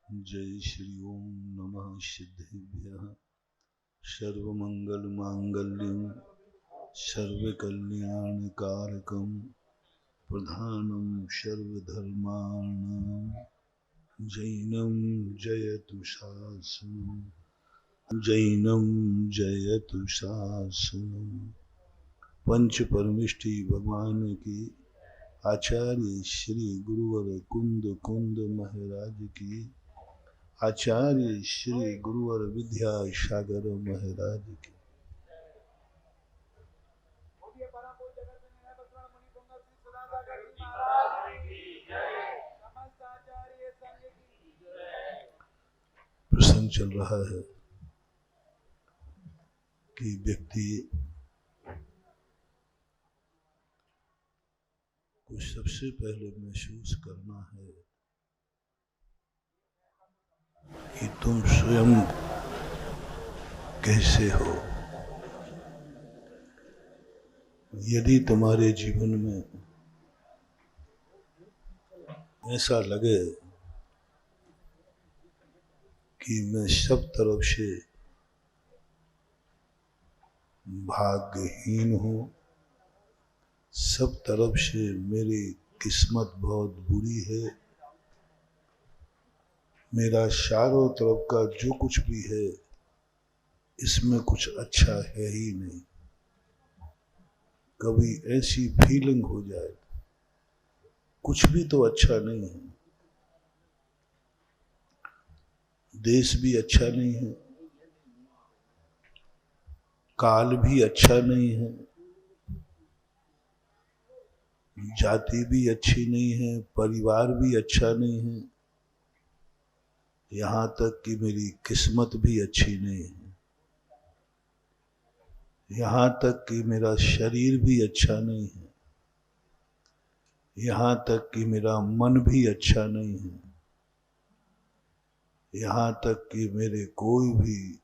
जय श्री ओम नमः सिद्धेभ्यः सर्वमंगलमांगल्यं सर्वकल्याणकारकं प्रधानं सर्वधर्माणां जैनं जयतु शासनं जैनं जयतु शासनं। पंच परमिष्टि भगवान की आचार्य श्री गुरुवर कुंद कुंद महाराज की आचार्य श्री गुरुवर विद्या सागर महाराज की। प्रसंग चल रहा है कि व्यक्ति को सबसे पहले महसूस करना है कि तुम स्वयं कैसे हो। यदि तुम्हारे जीवन में ऐसा लगे कि मैं सब तरफ से भाग्यहीन हूँ, सब तरफ से मेरी किस्मत बहुत बुरी है, मेरा चारों तरफ का जो कुछ भी है इसमें कुछ अच्छा है ही नहीं, कभी ऐसी फीलिंग हो जाए कुछ भी तो अच्छा नहीं है, देश भी अच्छा नहीं है, काल भी अच्छा नहीं है, जाति भी अच्छी नहीं है, परिवार भी अच्छा नहीं है, यहाँ तक कि मेरी किस्मत भी अच्छी नहीं है, यहाँ तक कि मेरा शरीर भी अच्छा नहीं है, यहाँ तक कि मेरा मन भी अच्छा नहीं है, यहाँ तक कि मेरे कोई भी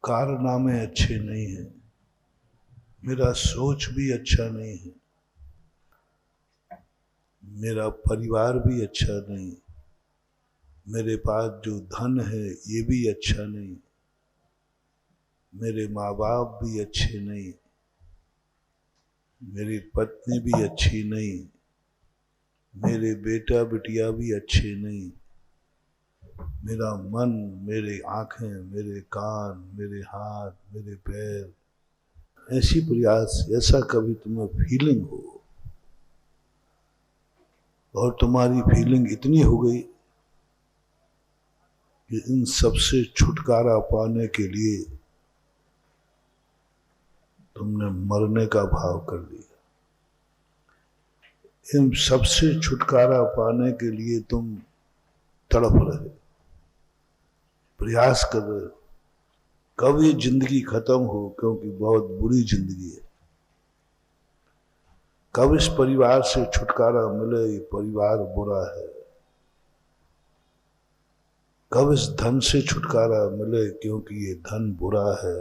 कारनामे अच्छे नहीं हैं, मेरा सोच भी अच्छा नहीं है, मेरा परिवार भी अच्छा नहीं, मेरे पास जो धन है ये भी अच्छा नहीं, मेरे माँ बाप भी अच्छे नहीं, मेरी पत्नी भी अच्छी नहीं, मेरे बेटा बिटिया भी अच्छे नहीं, मेरा मन, मेरे आंखें, मेरे कान, मेरे हाथ, मेरे पैर, ऐसी प्रयास, ऐसा कभी तुम्हें फीलिंग हो और तुम्हारी फीलिंग इतनी हो गई कि इन सबसे छुटकारा पाने के लिए तुमने मरने का भाव कर लिया, इन सबसे छुटकारा पाने के लिए तुम तड़प रहे, प्रयास कर रहे, कब ये जिंदगी खत्म हो, क्योंकि बहुत बुरी जिंदगी है, कब इस परिवार से छुटकारा मिले, ये परिवार बुरा है, कब इस धन से छुटकारा मिले क्योंकि ये धन बुरा है,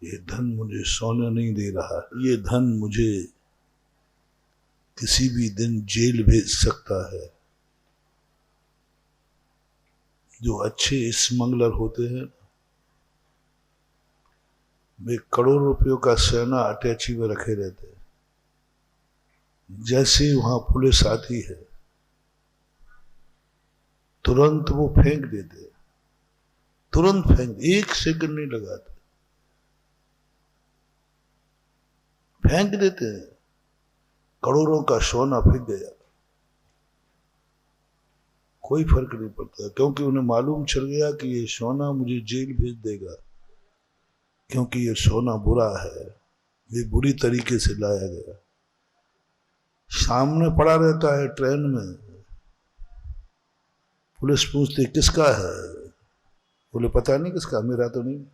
ये धन मुझे सोने नहीं दे रहा, ये धन मुझे किसी भी दिन जेल भेज सकता है। जो अच्छे स्मगलर होते हैं वे करोड़ रुपयों का सेना अटैची में रखे रहते हैं, जैसे वहां पुलिस आती है तुरंत वो फेंक देते, तुरंत फेंक, एक सेकंड नहीं लगाते, फेंक देते हैं, करोड़ों का सोना फेंक गया, कोई फर्क नहीं पड़ता, क्योंकि उन्हें मालूम चल गया कि ये सोना मुझे जेल भेज देगा, क्योंकि ये सोना बुरा है, ये बुरी तरीके से लाया गया। सामने पड़ा रहता है ट्रेन में, पुलिस पूछती किसका है, बोले पता नहीं किसका, मेरा तो नहीं।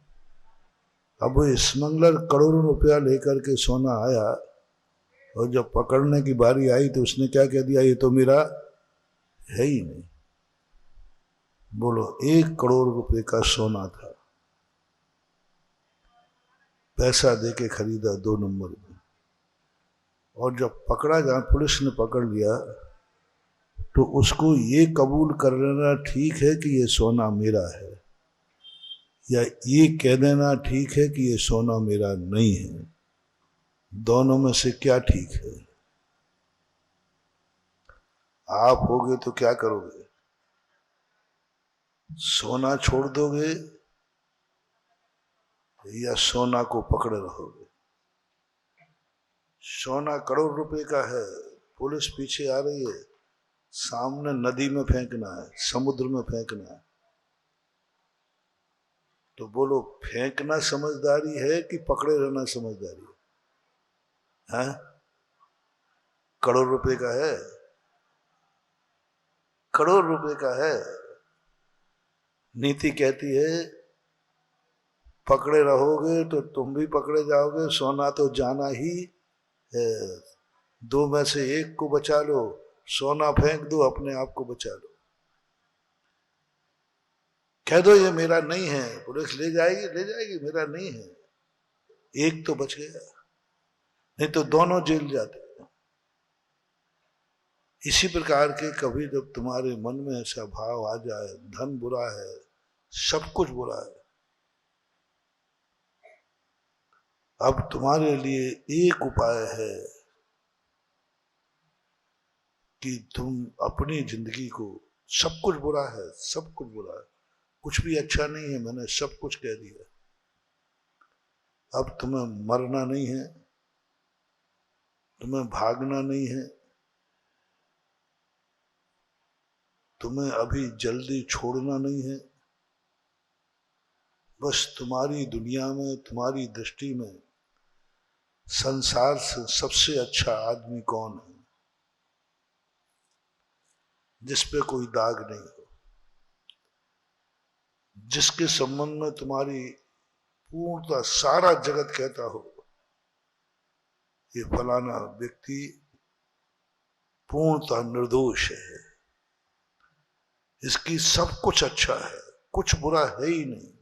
अब वो स्मगलर करोड़ों रुपया लेकर के सोना आया और जब पकड़ने की बारी आई तो उसने क्या कह दिया, ये तो मेरा है ही नहीं। बोलो 1 करोड़ रुपए का सोना था, पैसा देके खरीदा 2 नंबर में, और जब पकड़ा, जहां पुलिस ने पकड़ लिया तो उसको ये कबूल कर लेना ठीक है कि ये सोना मेरा है, या ये कह देना ठीक है कि ये सोना मेरा नहीं है? दोनों में से क्या ठीक है? आप होगे तो क्या करोगे? सोना छोड़ दोगे या सोना को पकड़े रहोगे? सोना करोड़ रुपए का है, पुलिस पीछे आ रही है, सामने नदी में फेंकना है, समुद्र में फेंकना है, तो बोलो फेंकना समझदारी है कि पकड़े रहना समझदारी है? हैं? करोड़ रुपए का है, करोड़ रुपए का है। नीति कहती है पकड़े रहोगे तो तुम भी पकड़े जाओगे, सोना तो जाना ही है। दो में से एक को बचा लो, सोना फेंक दो, अपने आप को बचा लो। कह दो ये मेरा नहीं है, पुलिस ले जाएगी, ले जाएगी, मेरा नहीं है, एक तो बच गया, नहीं तो दोनों जेल जाते। इसी प्रकार के कभी जब तुम्हारे मन में ऐसा भाव आ जाए धन बुरा है, सब कुछ बुरा है, अब तुम्हारे लिए एक उपाय है कि तुम अपनी जिंदगी को, सब कुछ बुरा है, सब कुछ बुरा है, कुछ भी अच्छा नहीं है, मैंने सब कुछ कह दिया, अब तुम्हें मरना नहीं है, तुम्हें भागना नहीं है, तुम्हें अभी जल्दी छोड़ना नहीं है, बस तुम्हारी दुनिया में, तुम्हारी दृष्टि में संसार से सबसे अच्छा आदमी कौन है, जिस पे कोई दाग नहीं हो, जिसके संबंध में तुम्हारी पूर्णतः सारा जगत कहता हो ये फलाना व्यक्ति पूर्णतः निर्दोष है, इसकी सब कुछ अच्छा है, कुछ बुरा है ही नहीं,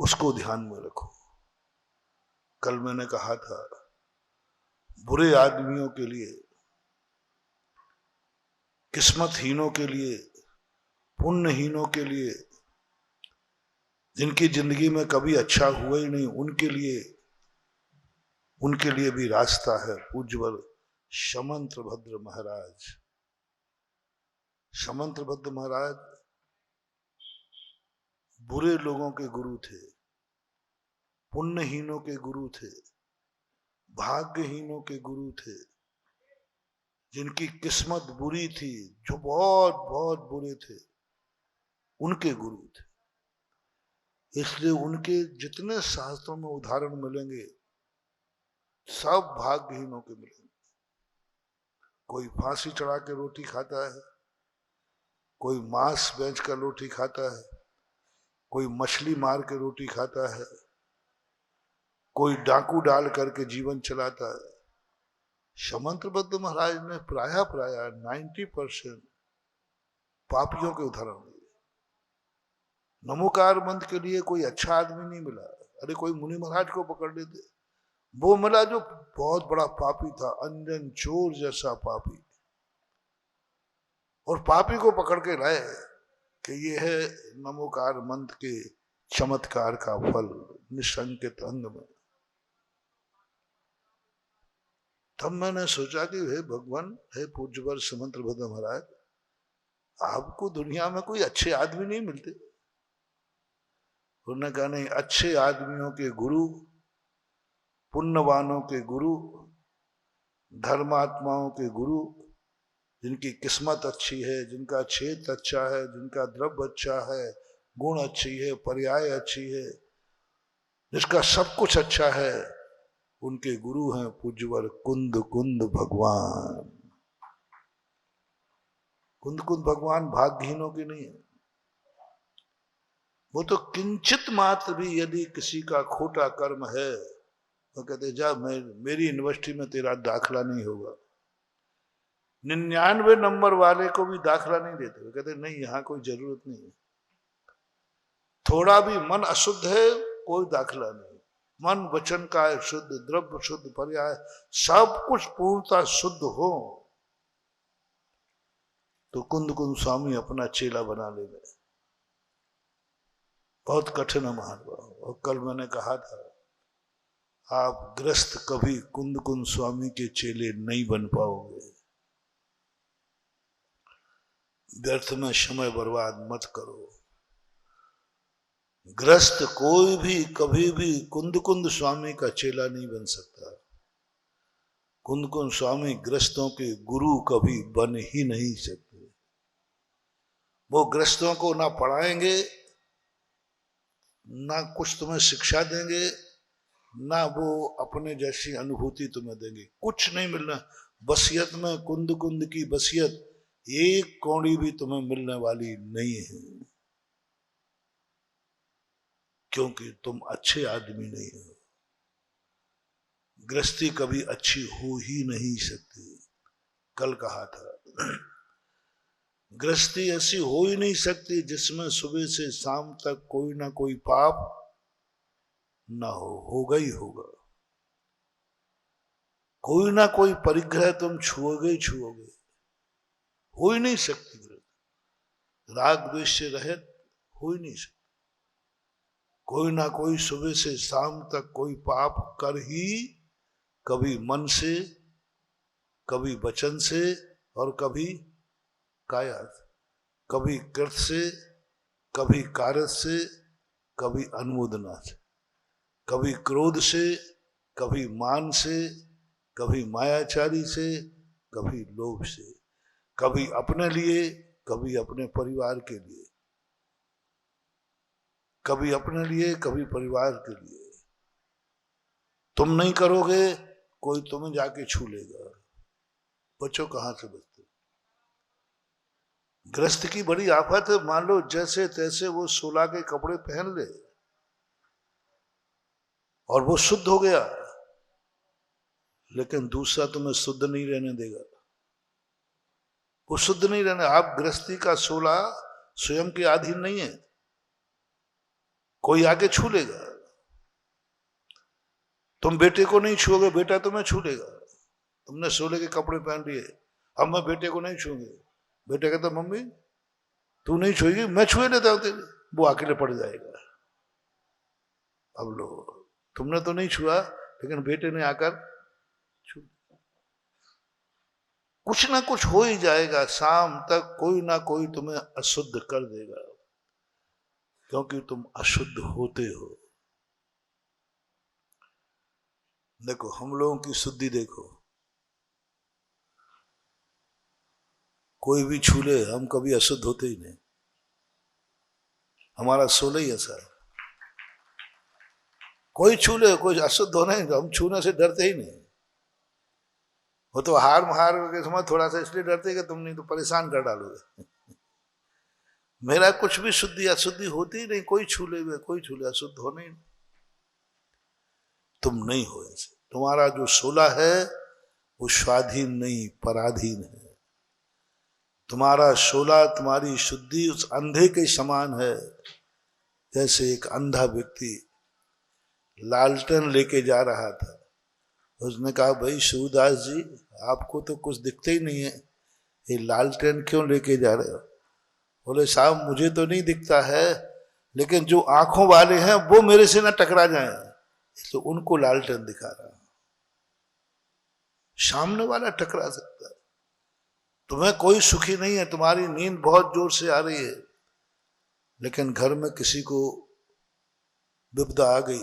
उसको ध्यान में रखो। कल मैंने कहा था बुरे आदमियों के लिए, किस्मतहीनों के लिए, पुण्यहीनों के लिए, जिनकी जिंदगी में कभी अच्छा हुआ ही नहीं, उनके लिए भी रास्ता है। पूज्यवर शमंत्र भद्र महाराज, शमंत्र भद्र महाराज बुरे लोगों के गुरु थे, पुण्यहीनों के गुरु थे, भाग्यहीनों के गुरु थे, जिनकी किस्मत बुरी थी, जो बहुत बहुत बुरे थे, उनके गुरु थे। इसलिए उनके जितने शास्त्रों में उदाहरण मिलेंगे सब भाग्यहीनों के मिलेंगे। कोई फांसी चढ़ा के रोटी खाता है, कोई मांस बेच कर रोटी खाता है, कोई मछली मार के रोटी खाता है, कोई डाकू डाल करके जीवन चलाता है। शमंत्र भद्र महाराज ने प्राय 90% पापियों के उदाहरण दिए। नमोकार मंत्र के लिए कोई अच्छा आदमी नहीं मिला, अरे कोई मुनि महाराज को पकड़ लेते, वो मिला जो बहुत बड़ा पापी था, अंजन चोर जैसा पापी, और पापी को पकड़ के लाए कि ये है नमोकार मंत्र के चमत्कार का फल निशंकित अंग में। तब मैंने सोचा कि हे भगवान, हे पूज्यवर शमंत्र भद्र महाराज, आपको दुनिया में कोई अच्छे आदमी नहीं मिलते? उन्होंने कहा नहीं, अच्छे आदमियों के गुरु, पुण्यवानों के गुरु, धर्मात्माओं के गुरु, जिनकी किस्मत अच्छी है, जिनका क्षेत्र अच्छा है, जिनका द्रव्य अच्छा है, गुण अच्छी है, पर्याय अच्छी है, जिसका सब कुछ अच्छा है, उनके गुरु हैं पूज्यवर कुंद कुंद भगवान। कुंद कुंद भगवान भाग्यहीनों के नहीं है। वो तो किंचित मात्र भी यदि किसी का खोटा कर्म है तो कहते जा, मेरी यूनिवर्सिटी में तेरा दाखला नहीं होगा। 99 नंबर वाले को भी दाखला नहीं देते, वो कहते नहीं, यहाँ कोई जरूरत नहीं है। थोड़ा भी मन अशुद्ध है, कोई दाखला नहीं। मन वचन का शुद्ध, द्रव्य शुद्ध, पर्याय सब कुछ पूर्णतः शुद्ध हो, तो कुंद कुंद स्वामी अपना चेला बना ले गए। बहुत कठिन है महानुभाव। और कल मैंने कहा था, आप ग्रस्त कभी कुंद कुंद स्वामी के चेले नहीं बन पाओगे। व्यर्थ में समय बर्बाद मत करो। ग्रस्त कोई भी कभी भी कुंद कुंद स्वामी का चेला नहीं बन सकता। कुंद कुंद स्वामी ग्रस्तों के गुरु कभी बन ही नहीं सकते। वो ग्रस्तों को ना पढ़ाएंगे, ना कुछ तुम्हें शिक्षा देंगे, ना वो अपने जैसी अनुभूति तुम्हें देंगे। कुछ नहीं मिलना। वसीयत में कुंद कुंद की वसीयत एक कौड़ी भी तुम्हें मिलने वाली नहीं है, क्योंकि तुम अच्छे आदमी नहीं हो। गृहस्थी कभी अच्छी हो ही नहीं सकती। कल कहा था, गृहस्थी ऐसी हो ही नहीं सकती जिसमें सुबह से शाम तक कोई ना कोई पाप ना हो। होगा ही होगा। कोई ना कोई परिग्रह तुम छुओगे ही छुओगे। हो ही नहीं सकती। राग द्वेष से रहित हो ही नहीं सकती। कोई ना कोई सुबह से शाम तक कोई पाप कर ही, कभी मन से, कभी वचन से, और कभी काया, कभी कृत से, कभी कारज से, कभी अनुमोदना से, कभी क्रोध से, कभी मान से, कभी मायाचारी से, कभी लोभ से, कभी अपने लिए, कभी अपने परिवार के लिए, कभी अपने लिए, कभी परिवार के लिए। तुम नहीं करोगे, कोई तुम्हें जाके छू लेगा। बच्चों कहां से बचते? गृहस्थ की बड़ी आफत है। मान लो जैसे तैसे वो 16 के कपड़े पहन ले और वो शुद्ध हो गया, लेकिन दूसरा तुम्हें शुद्ध नहीं रहने देगा। वो शुद्ध नहीं रहने। आप गृहस्थी का 16 स्वयं के अधीन नहीं है। कोई आके छू लेगा। तुम बेटे को नहीं छुओगे, बेटा तुम्हें छू लेगा। तुमने 16 के कपड़े पहन लिए, अब मैं बेटे को नहीं छूंगे। बेटे कहता, मम्मी तू नहीं छुएगी, मैं छुए लेता हूं तेरे। वो अकेले पड़ जाएगा। अब लो, तुमने तो नहीं छुआ, लेकिन बेटे ने आकर छू। कुछ ना कुछ हो ही जाएगा। शाम तक कोई ना कोई तुम्हें अशुद्ध कर देगा, क्योंकि तुम अशुद्ध होते हो। देखो, हम लोगों की शुद्धि देखो। कोई भी छू ले, हम कभी अशुद्ध होते ही नहीं। हमारा 16 ही ऐसा है। कोई छू ले, कोई अशुद्ध होना ही, हम छूने से डरते ही नहीं। वो तो हार के समय थोड़ा सा इसलिए डरते कि तुम नहीं तो परेशान कर डालोगे। मेरा कुछ भी शुद्धि अशुद्धि होती ही नहीं। कोई छू ले, कोई छू ले, अशुद्ध होने ही नहीं। तुम नहीं हो ऐसे। तुम्हारा जो 16 है वो स्वाधीन नहीं, पराधीन है। तुम्हारा 16, तुम्हारी शुद्धि उस अंधे के समान है। जैसे एक अंधा व्यक्ति लालटेन लेके जा रहा था। उसने कहा, भाई शिवदास जी, आपको तो कुछ दिखते ही नहीं है, ये लालटेन क्यों लेके जा रहे हो? बोले, साहब मुझे तो नहीं दिखता है, लेकिन जो आंखों वाले हैं वो मेरे से ना टकरा जाएं, तो उनको लालटेन दिखा रहा। सामने वाला टकरा सकता है। तुम्हें कोई सुखी नहीं है। तुम्हारी नींद बहुत जोर से आ रही है, लेकिन घर में किसी को विपदा आ गई।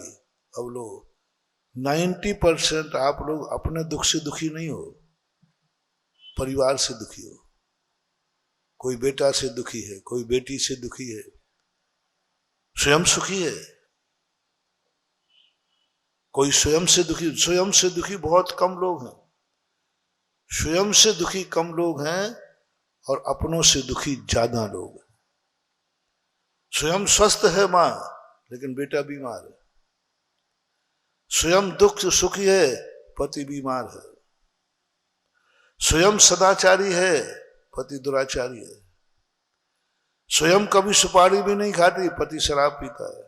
अब लो 90% आप लोग अपने दुख से दुखी नहीं हो, परिवार से दुखी हो। कोई बेटा से दुखी है, कोई बेटी से दुखी है, स्वयं सुखी है। कोई स्वयं से दुखी। स्वयं से दुखी बहुत कम लोग हैं। स्वयं से दुखी कम लोग हैं और अपनों से दुखी ज्यादा लोग हैं। स्वयं स्वस्थ है मां, लेकिन बेटा बीमार है। स्वयं दुख सुखी है, पति बीमार है। स्वयं सदाचारी है, पति दुराचारी है। स्वयं कभी सुपारी भी नहीं खाती, पति शराब पीता है।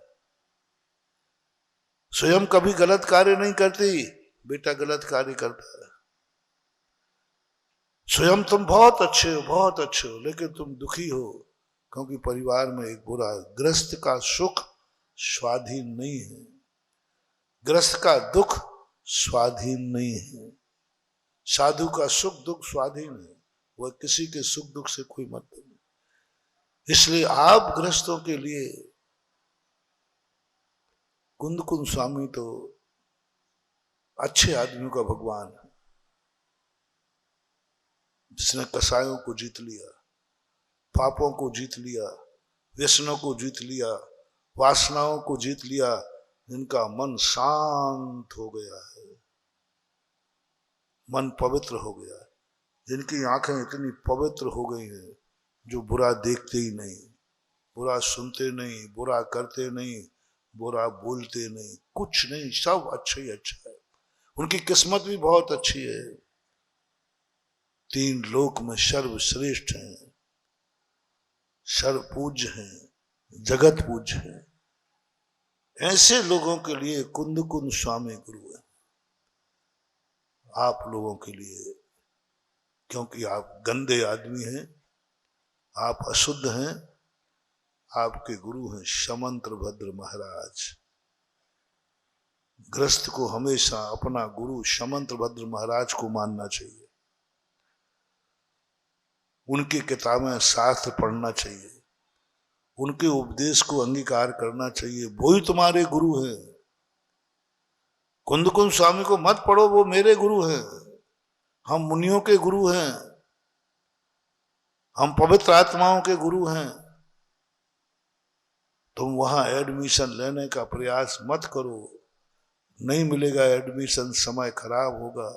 स्वयं कभी गलत कार्य नहीं करती, बेटा गलत कार्य करता है। स्वयं तुम बहुत अच्छे हो, लेकिन तुम दुखी हो क्योंकि परिवार में एक बुरा है। गृहस्थ का सुख स्वाधीन नहीं है, गृहस्थ का दुख स्वाधीन नहीं है। साधु का सुख दुख स्वाधीन है, वह किसी के सुख दुख से कोई मतलब नहीं। इसलिए आप गृहस्थों के लिए कुंद कुंद स्वामी तो अच्छे आदमियों का भगवान है, जिसने कसायों को जीत लिया, पापों को जीत लिया, व्यसनों को जीत लिया, वासनाओं को जीत लिया, जिनका मन शांत हो गया है, मन पवित्र हो गया है, जिनकी आंखें इतनी पवित्र हो गई हैं, जो बुरा देखते ही नहीं, बुरा सुनते नहीं, बुरा करते नहीं, बुरा बोलते नहीं, कुछ नहीं, सब अच्छा ही अच्छा है। उनकी किस्मत भी बहुत अच्छी है, 3 लोक में सर्वश्रेष्ठ हैं, सर्व पूज्य हैं, जगत पूज्य हैं। ऐसे लोगों के लिए कुंद कुंद स्वामी गुरु है। आप लोगों के लिए, क्योंकि आप गंदे आदमी हैं, आप अशुद्ध हैं, आपके गुरु हैं शमंत्र भद्र महाराज। गृहस्थ को हमेशा अपना गुरु शमंत्र भद्र महाराज को मानना चाहिए, उनकी किताबें शास्त्र पढ़ना चाहिए, उनके उपदेश को अंगीकार करना चाहिए, वो ही तुम्हारे गुरु हैं। कुंद कुंद स्वामी को मत पढ़ो, वो मेरे गुरु हैं, हम मुनियों के गुरु हैं, हम पवित्र आत्माओं के गुरु हैं। तुम वहां एडमिशन लेने का प्रयास मत करो, नहीं मिलेगा एडमिशन, समय खराब होगा।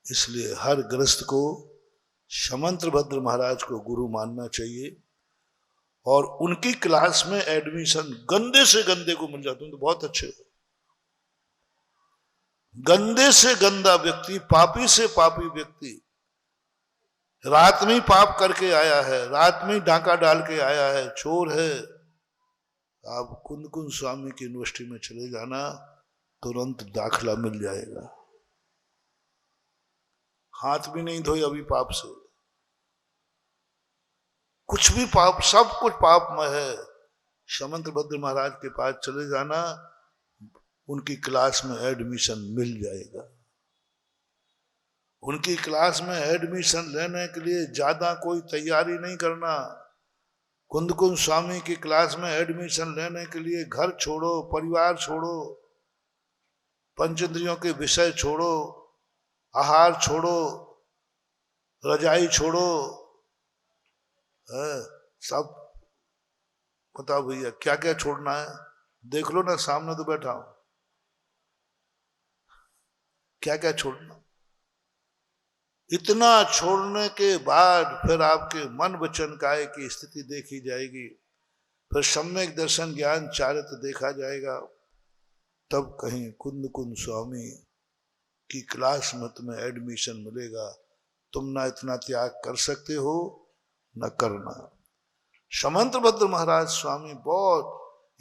इसलिए हर गृहस्थ को शमंत्र भद्र महाराज को गुरु मानना चाहिए, और उनकी क्लास में एडमिशन गंदे से गंदे को मिल जाते हैं तो बहुत अच्छे। गंदे से गंदा व्यक्ति, पापी से पापी व्यक्ति, रात में ही पाप करके आया है, रात में ही डांका डाल के आया है, चोर है, आप कुंद कुंद स्वामी की यूनिवर्सिटी में चले जाना, तुरंत दाखला मिल जाएगा। हाथ भी नहीं धोए अभी पाप से, कुछ भी पाप, सब कुछ पाप में है। शमंत्र भद्र महाराज के पास चले जाना, उनकी क्लास में एडमिशन मिल जाएगा। उनकी क्लास में एडमिशन लेने के लिए ज्यादा कोई तैयारी नहीं करना। कुंद कुंद स्वामी की क्लास में एडमिशन लेने के लिए घर छोड़ो, परिवार छोड़ो, पंचेंद्रियों के विषय छोड़ो, आहार छोड़ो, रजाई छोड़ो, सब बताओ भैया क्या क्या छोड़ना है, देख लो ना, सामने तो बैठा हूं, क्या क्या छोड़ना। इतना छोड़ने के बाद फिर आपके मन वचन काया की स्थिति देखी जाएगी, फिर सम्यक दर्शन ज्ञान चारित्र देखा जाएगा, तब कहीं कुंद कुंद स्वामी की क्लास में तुम्हें एडमिशन मिलेगा। तुम ना इतना त्याग कर सकते हो, न करना। शमंत्र भद्र महाराज स्वामी बहुत,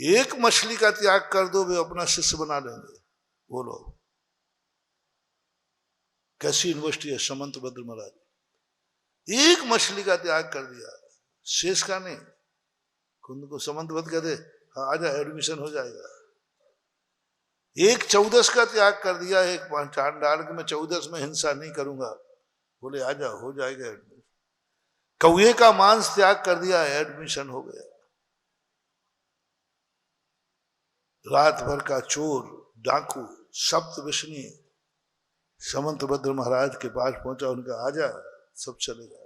एक मछली का त्याग कर दो, वे अपना शिष्य बना लेंगे। बोलो कैसी यूनिवर्सिटी है शमंत्र भद्र महाराज, एक मछली का त्याग कर दिया, शेष का नहीं। कुंद को शमंत्र भद्र कहते, हाँ आजा एडमिशन हो जाएगा। एक 14 का त्याग कर दिया, एक चांडाल के मैं 14 में हिंसा नहीं करूंगा, बोले आजा हो जाएगा एडमिशन। कौए का मांस त्याग कर दिया, एडमिशन हो गया। रात भर का चोर डाकू सप्तविष्णी शमंत्र भद्र महाराज के पास पहुंचा, उनका आजा सब चलेगा।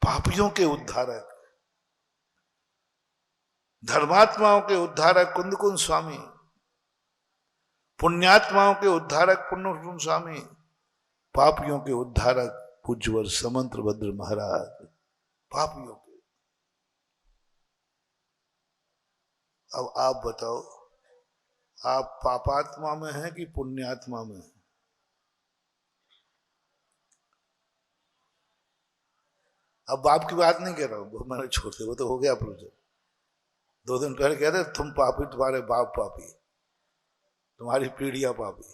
पापियों के उद्धारक, धर्मात्माओं के उद्धारक कुंद कुंद स्वामी, पुण्यात्माओं के उद्धारक पुण्य कुंद स्वामी, पापियों के उद्धारक पूज्यवर शमंत्र भद्र महाराज। पापियों के, अब आप बताओ, आप पापात्मा में हैं कि पुण्यात्मा में हैं? अब बाप की बात नहीं कह रहा हूं, वो मैंने छोड़ दिया, वो तो हो गया प्रोजेक्ट। 2 दिन पहले कह रहे तुम पापी, तुम्हारे बाप पापी, तुम्हारी पीढ़ियां पापी।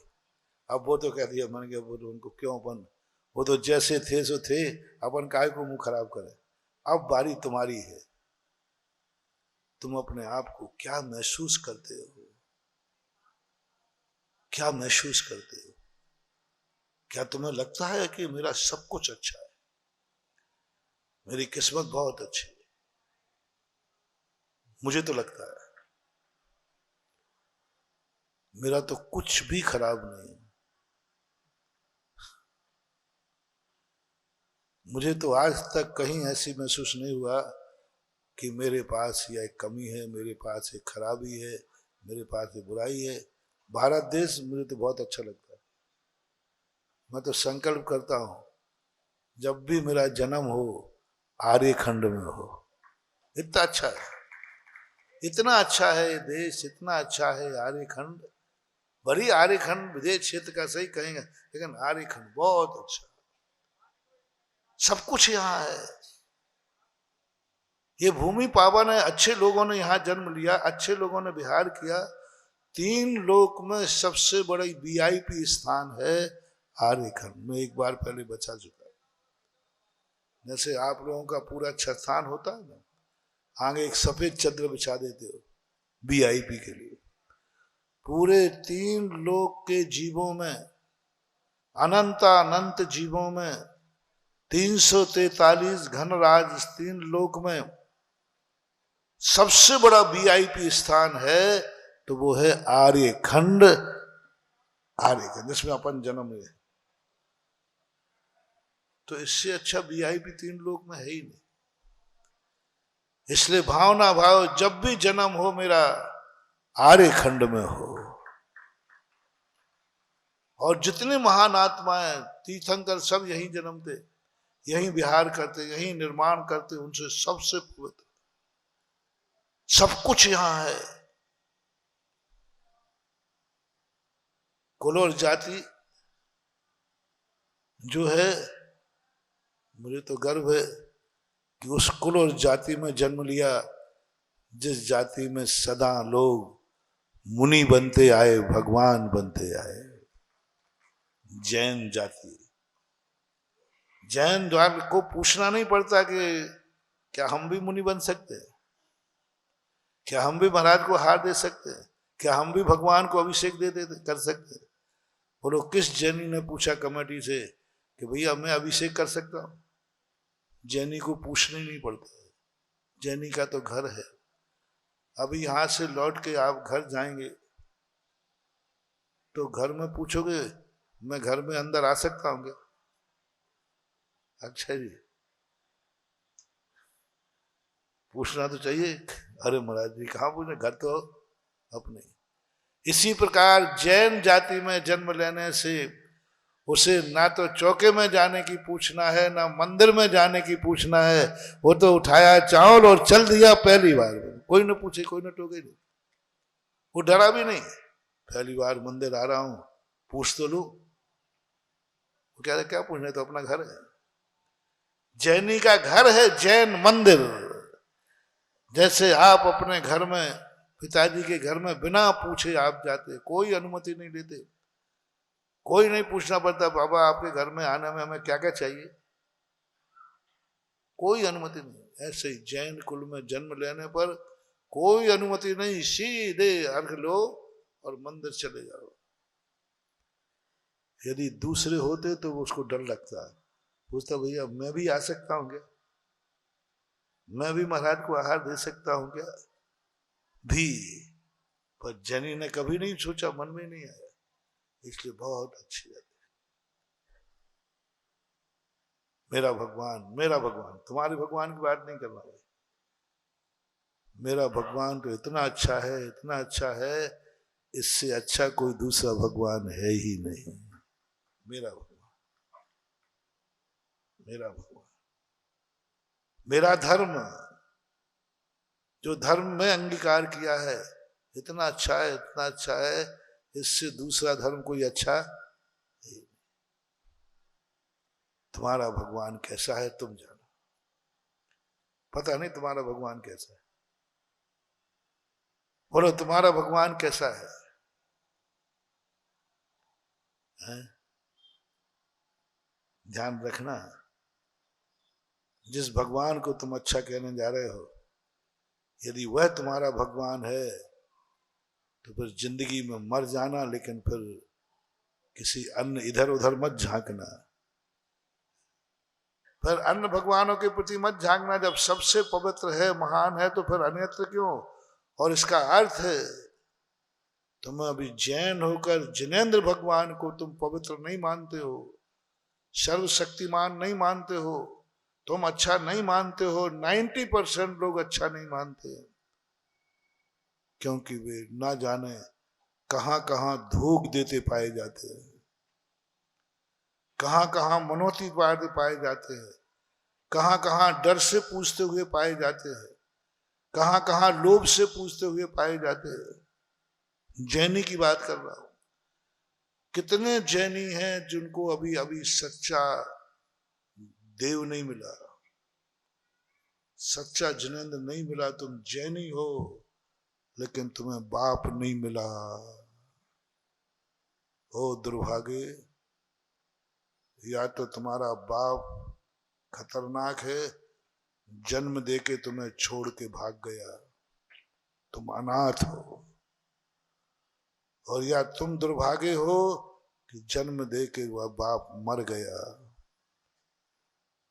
अब वो तो कह दिया मन गया, वो तो उनको क्यों अपन, वो तो जैसे थे सो थे, अपन काहे को मुंह खराब करें। अब बारी तुम्हारी है, तुम अपने आप को क्या महसूस करते हो, क्या महसूस करते हो? क्या तुम्हें लगता है कि मेरा सब कुछ अच्छा है, मेरी किस्मत बहुत अच्छी है? मुझे तो लगता है मेरा तो कुछ भी खराब नहीं है। मुझे तो आज तक कहीं ऐसी महसूस नहीं हुआ कि मेरे पास या एक कमी है, मेरे पास एक खराबी है, मेरे पास एक बुराई है। भारत देश मुझे तो बहुत अच्छा लगता है। मैं तो संकल्प करता हूं जब भी मेरा जन्म हो आर्य खंड में हो। इतना अच्छा है, इतना अच्छा है ये देश, इतना अच्छा है आर्य खंड। बड़ी आर्य खंड विदेश क्षेत्र का सही कहेंगे, लेकिन आर्य खंड बहुत अच्छा, सब कुछ यहाँ है। ये भूमि पावन है, अच्छे लोगों ने यहाँ जन्म लिया, अच्छे लोगों ने विहार किया। 3 लोक में सबसे बड़ा वीआईपी स्थान है आर्यखंड में। एक बार पहले बचा चुका है। जैसे आप लोगों का पूरा छठान होता है ना, आगे एक सफेद चादर बिछा देते हो वीआईपी के लिए। पूरे 3 लोक के जीवों में, अनंत जीवों में, 343 घनराज 3 लोक में सबसे बड़ा वीआईपी स्थान है तो वो है आर्यखंड। आर्यखंड जिसमें अपन जन्म हुए, तो इससे अच्छा वीआईपी 3 लोक में है ही नहीं। इसलिए भावना भाव जब भी जन्म हो मेरा आर्यखंड में हो। और जितने महान आत्माएं तीर्थंकर सब यही जन्मते, यही विहार करते, यही निर्माण करते, उनसे सबसे पवित्र सब कुछ यहां है। कुल और जाति जो है, मुझे तो गर्व है कि उस कुल और जाति में जन्म लिया जिस जाति में सदा लोग मुनि बनते आए, भगवान बनते आए। जैन जाति, जैन द्वार को पूछना नहीं पड़ता कि क्या हम भी मुनि बन सकते हैं, क्या हम भी महाराज को हार दे सकते हैं, क्या हम भी भगवान को अभिषेक दे कर सकते हैं। बोलो किस जैनी ने पूछा कमेटी से कि भैया मैं अभिषेक कर सकता हूं? जैनी को पूछने नहीं पड़ता है, जैनी का तो घर है। अभी यहां से लौट के आप घर जाएंगे तो घर में पूछोगे मैं घर में अंदर आ सकता हूं क्या? अच्छा जी, पूछना तो चाहिए। अरे महाराज जी कहाँ पूछे, घर तो अपने। इसी प्रकार जैन जाति में जन्म लेने से उसे ना तो चौके में जाने की पूछना है, ना मंदिर में जाने की पूछना है। वो तो उठाया चावल और चल दिया पहली बार। कोई न पूछे, कोई न टोके नहीं, वो डरा भी नहीं। पहली बार मंदिर आ रहा हूं, पूछ तो लू। वो कह रहे क्या पूछना, तो अपना घर है। जैनी का घर है जैन मंदिर। जैसे आप अपने घर में, पिताजी के घर में बिना पूछे आप जाते, कोई अनुमति नहीं लेते, कोई नहीं पूछना पड़ता बाबा आपके घर में आने में हमें क्या क्या चाहिए, कोई अनुमति नहीं। ऐसे ही जैन कुल में जन्म लेने पर कोई अनुमति नहीं, सीधे अर्घ लो और मंदिर चले जाओ। यदि दूसरे होते तो उसको डर लगता है, पूछता भैया मैं भी आ सकता हूं क्या, मैं भी महाराज को आहार दे सकता हूं क्या भी। पर जैनी ने कभी नहीं सोचा, मन में नहीं आया, इसलिए बहुत अच्छी है। मेरा भगवान, मेरा भगवान, तुम्हारे भगवान की बात नहीं करना भाई। मेरा भगवान तो इतना अच्छा है, इतना अच्छा है, इससे अच्छा कोई दूसरा भगवान है ही नहीं। मेरा भगवान, मेरा भगवान, मेरा धर्म, जो धर्म में अंगीकार किया है, इतना अच्छा है, इतना अच्छा है, इससे दूसरा धर्म कोई अच्छा नहीं। तुम्हारा भगवान कैसा है तुम जानो, पता नहीं तुम्हारा भगवान कैसा है। बोलो तुम्हारा भगवान कैसा है? है? ध्यान रखना, जिस भगवान को तुम अच्छा कहने जा रहे हो, यदि वह तुम्हारा भगवान है तो फिर जिंदगी में मर जाना, लेकिन फिर किसी अन्य इधर उधर मत झांकना, फिर अन्य भगवानों के प्रति मत झांकना। जब सबसे पवित्र है, महान है, तो फिर अन्यत्र क्यों? और इसका अर्थ है, तुम अभी जैन होकर जिनेंद्र भगवान को तुम पवित्र नहीं मानते हो, सर्वशक्तिमान नहीं मानते हो, तुम अच्छा नहीं मानते हो। 90% लोग अच्छा नहीं मानते, क्योंकि वे ना जाने कहां कहां धोख देते पाए जाते हैं, कहां कहां मनोती पाए जाते हैं, कहां कहां डर से पूछते हुए पाए जाते हैं, कहां कहां लोभ से पूछते हुए पाए जाते हैं। जैनी की बात कर रहा हूं। कितने जैनी हैं जिनको अभी अभी सच्चा देव नहीं मिला, सच्चा जिनेंद्र नहीं मिला। तुम जैनी हो, लेकिन तुम्हें बाप नहीं मिला। ओ दुर्भागे, या तो तुम्हारा बाप खतरनाक है, जन्म देके तुम्हें छोड़ के भाग गया, तुम अनाथ हो, और या तुम दुर्भागे हो कि जन्म देके वह बाप मर गया।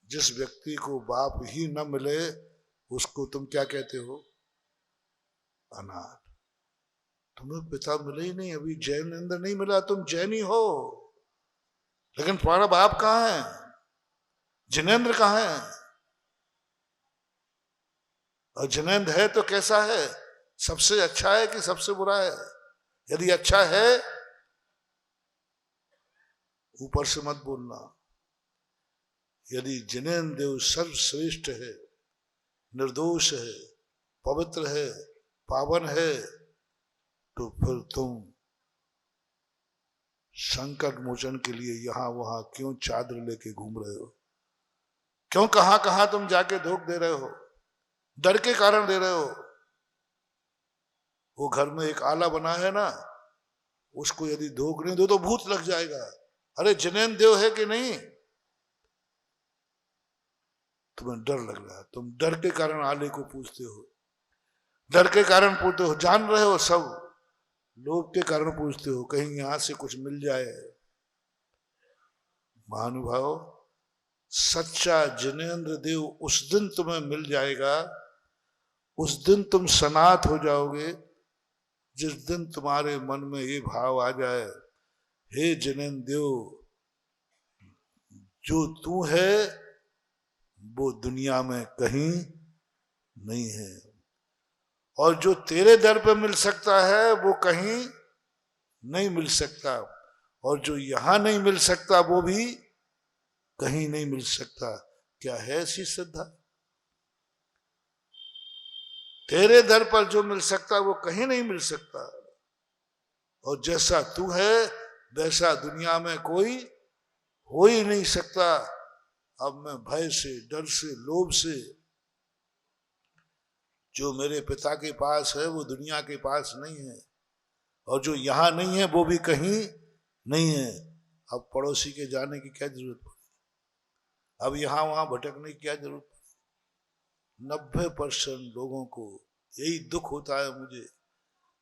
जिस व्यक्ति को बाप ही न मिले उसको तुम क्या कहते हो? अनाथ। तुम्हें पिता मिले ही नहीं, अभी जैनेंद्र नहीं मिला, तुम जैनी हो, लेकिन तुम्हारा बाप कहाँ है? जिनेंद्र कहाँ है? और जिनेंद्र है तो कैसा है? सबसे अच्छा है कि सबसे बुरा है? यदि अच्छा है, ऊपर से मत बोलना। यदि जिनेंद्र देव सर्वश्रेष्ठ है, निर्दोष है, पवित्र है, पावन है, तो फिर तुम संकट मोचन के लिए यहां वहां क्यों चादर लेके घूम रहे हो? क्यों कहां कहां तुम जाके धोख दे रहे हो? डर के कारण दे रहे हो। वो घर में एक आला बना है ना, उसको यदि धोख नहीं दो तो भूत लग जाएगा। अरे जिनेंद्र देव है कि नहीं? तुम्हें डर लग रहा है, तुम डर के कारण आले को पूछते हो, डर के कारण पूछते हो, जान रहे हो सब, लोभ के कारण पूछते हो, कहीं यहां से कुछ मिल जाए। महानुभाव, सच्चा जिनेंद्र देव उस दिन तुम्हें मिल जाएगा, उस दिन तुम सनात हो जाओगे, जिस दिन तुम्हारे मन में ये भाव आ जाए, हे जिनेंद्र देव, जो तू है वो दुनिया में कहीं नहीं है, और जो तेरे दर पे मिल सकता है वो कहीं नहीं मिल सकता, और जो यहां नहीं मिल सकता वो भी कहीं नहीं मिल सकता। क्या है ऐसी श्रद्धा? तेरे दर पर जो मिल सकता वो कहीं नहीं मिल सकता, और जैसा तू है वैसा दुनिया में कोई हो ही नहीं सकता। अब मैं भय से, डर से, लोभ से, जो मेरे पिता के पास है वो दुनिया के पास नहीं है, और जो यहां नहीं है वो भी कहीं नहीं है। अब पड़ोसी के जाने की क्या जरूरत पड़ी? अब यहां वहां भटकने की क्या जरूरत पड़ी? 90% लोगों को यही दुख होता है मुझे,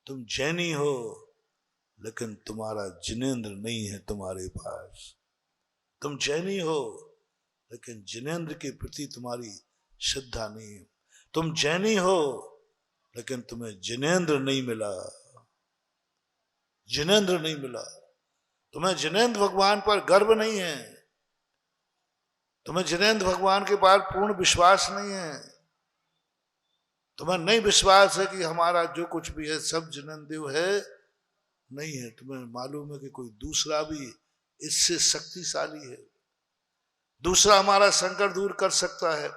तुम जैनी हो लेकिन तुम्हारा जिनेंद्र नहीं है तुम्हारे पास। तुम जैनी हो लेकिन जिनेंद्र के प्रति तुम्हारी श्रद्धा नहीं है। तुम जैनी हो लेकिन तुम्हें जिनेंद्र नहीं मिला, जिनेंद्र नहीं मिला। तुम्हें जिनेंद्र भगवान पर गर्व नहीं है, तुम्हें जिनेंद्र भगवान के पास पूर्ण विश्वास नहीं है, तुम्हें नहीं विश्वास है कि हमारा जो कुछ भी है सब जिनेंद्र देव है। नहीं है, तुम्हें मालूम है कि कोई दूसरा भी इससे शक्तिशाली है, दूसरा हमारा संकट दूर कर सकता है,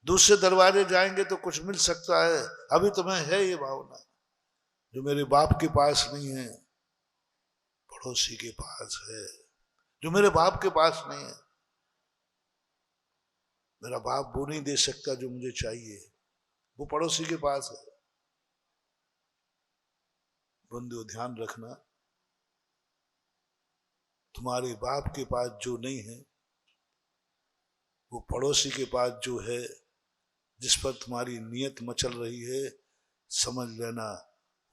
दूसरे दरवाजे जाएंगे तो कुछ मिल सकता है। अभी तुम्हें है ये भावना, जो मेरे बाप के पास नहीं है पड़ोसी के पास है, जो मेरे बाप के पास नहीं है। मेरा बाप वो नहीं दे सकता जो मुझे चाहिए, वो पड़ोसी के पास है। बंधु ध्यान रखना, तुम्हारे बाप के पास जो नहीं है, वो पड़ोसी के पास जो है, जिस पर तुम्हारी नीयत मचल रही है, समझ लेना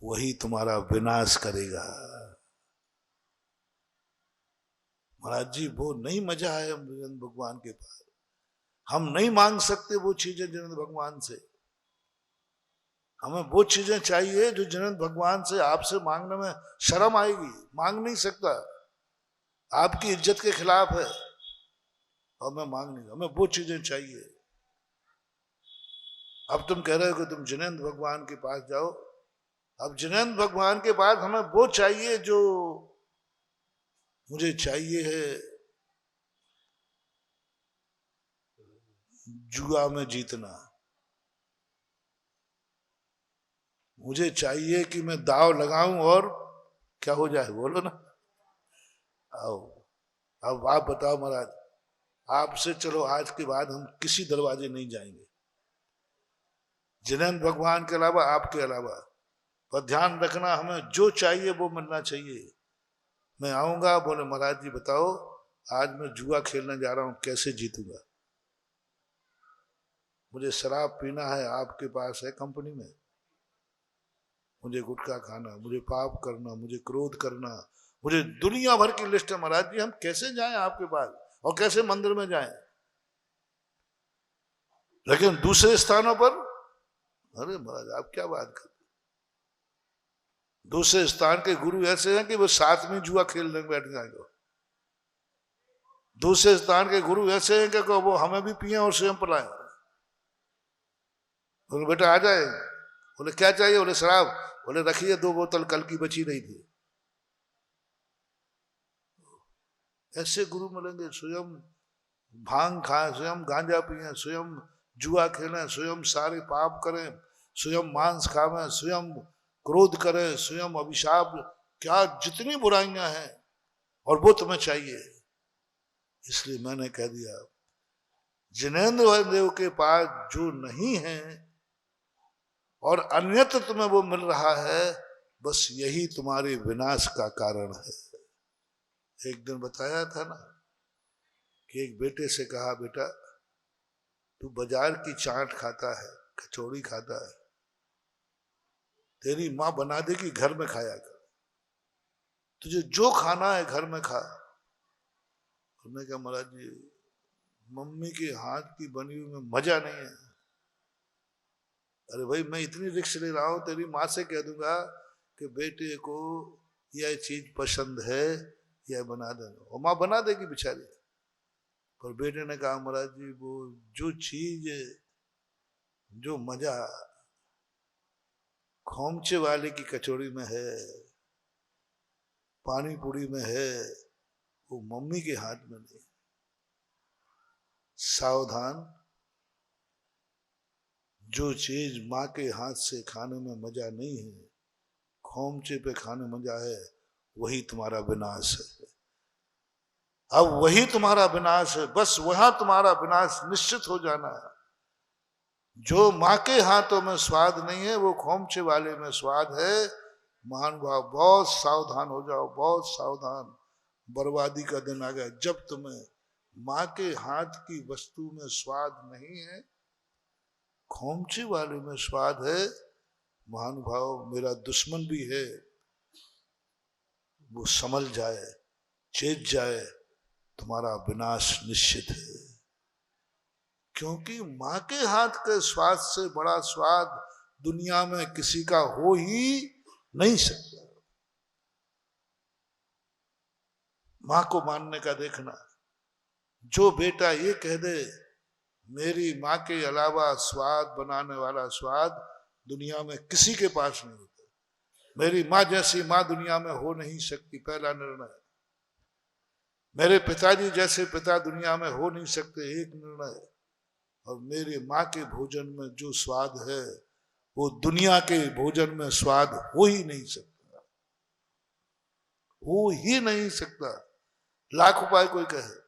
वही तुम्हारा विनाश करेगा। महाराज जी, वो नहीं मजा है हम जिनेंद्र भगवान के पास। हम नहीं मांग सकते वो चीजें जिनेंद्र भगवान से। हमें वो चीजें चाहिए जो जिनेंद्र भगवान से आपसे मांगने में शर्म आएगी, मांग नहीं सकता, आपकी इज्जत के खिलाफ है, और मैं मांग नहीं, हमें वो चीजें चाहिए। अब तुम कह रहे हो कि तुम जिनेंद्र भगवान के पास जाओ। अब जिनेंद्र भगवान के पास हमें वो चाहिए जो मुझे चाहिए है जुआ में जीतना। मुझे चाहिए कि मैं दाव लगाऊं और क्या हो जाए, बोलो ना। आओ, अब आप बताओ महाराज, आपसे चलो आज के बाद हम किसी दरवाजे नहीं जाएंगे जिनेंद्र भगवान के अलावा, आपके अलावा। पर ध्यान रखना, हमें जो चाहिए वो मिलना चाहिए। मैं आऊंगा, बोले महाराज जी बताओ आज मैं जुआ खेलने जा रहा हूं, कैसे जीतूंगा? मुझे शराब पीना है, आपके पास है कंपनी में। मुझे गुटखा खाना, मुझे पाप करना, मुझे क्रोध करना, मुझे दुनिया भर की लिस्ट है। महाराज जी हम कैसे जाएं आपके पास, और कैसे मंदिर में जाएं? लेकिन दूसरे स्थानों पर, अरे महाराज आप क्या बात करते, दूसरे स्थान के गुरु ऐसे हैं कि वो साथ में जुआ खेलने बैठ जाएंगे। दूसरे स्थान के गुरु ऐसे हैं कि वो हमें भी पिए और स्वयं पिलाएं। बोले बेटा आ जाए, बोले क्या चाहिए, बोले शराब, बोले रखिए 2 बोतल कल की बची रही थी। ऐसे गुरु मिलेंगे, स्वयं भांग खाएं, स्वयं गांजा पिए, स्वयं जुआ खेलें, स्वयं सारे पाप करें, स्वयं मांस खावें, स्वयं क्रोध करें, स्वयं अभिशाप, क्या जितनी बुराइयां हैं, और वो तुम्हें चाहिए। इसलिए मैंने कह दिया जिनेंद्र देव के पास जो नहीं है और अन्यत्र तुम्हें वो मिल रहा है, बस यही तुम्हारे विनाश का कारण है। एक दिन बताया था ना कि एक बेटे से कहा, बेटा तू बाजार की चाट खाता है, कचौड़ी खाता है, तेरी माँ बना देगी, घर में खाया कर, तुझे जो खाना है घर में खा। उन्होंने कहा महाराज जी मम्मी के हाथ की बनी हुई में मजा नहीं है। अरे भाई मैं इतनी रिस्क ले रहा हूं, तेरी माँ से कह दूंगा कि बेटे को यह चीज पसंद है, यह बना देना, और माँ बना देगी बेचारी। पर बेटे ने कहा महाराज जी वो जो चीज, जो मजा खोमचे वाले की कचौड़ी में है, पानी पूरी में है, वो मम्मी के हाथ में नहीं। सावधान, जो चीज माँ के हाथ से खाने में मजा नहीं है, खोमचे पे खाने मजा है, वही तुम्हारा विनाश है। अब वही तुम्हारा विनाश है, बस वहां तुम्हारा विनाश निश्चित हो जाना है। जो माँ के हाथों में स्वाद नहीं है, वो खोमचे वाले में स्वाद है। महानुभाव बहुत सावधान हो जाओ, बहुत सावधान, बर्बादी का दिन आ गया। जब तुम्हें माँ के हाथ की वस्तु में स्वाद नहीं है, खोमचे वाले में स्वाद है, महानुभाव मेरा दुश्मन भी है, वो समझ जाए, चेत जाए, तुम्हारा विनाश निश्चित है। क्योंकि माँ के हाथ के स्वाद से बड़ा स्वाद दुनिया में किसी का हो ही नहीं सकता। माँ को मानने का देखना, जो बेटा ये कह दे मेरी माँ के अलावा स्वाद बनाने वाला स्वाद दुनिया में किसी के पास नहीं होता, मेरी माँ जैसी माँ दुनिया में हो नहीं सकती, पहला निर्णय। मेरे पिताजी जैसे पिता दुनिया में हो नहीं सकते, एक निर्णय। और मेरे माँ के भोजन में जो स्वाद है, वो दुनिया के भोजन में स्वाद हो ही नहीं सकता, हो ही नहीं सकता, लाख उपाय कोई कहे।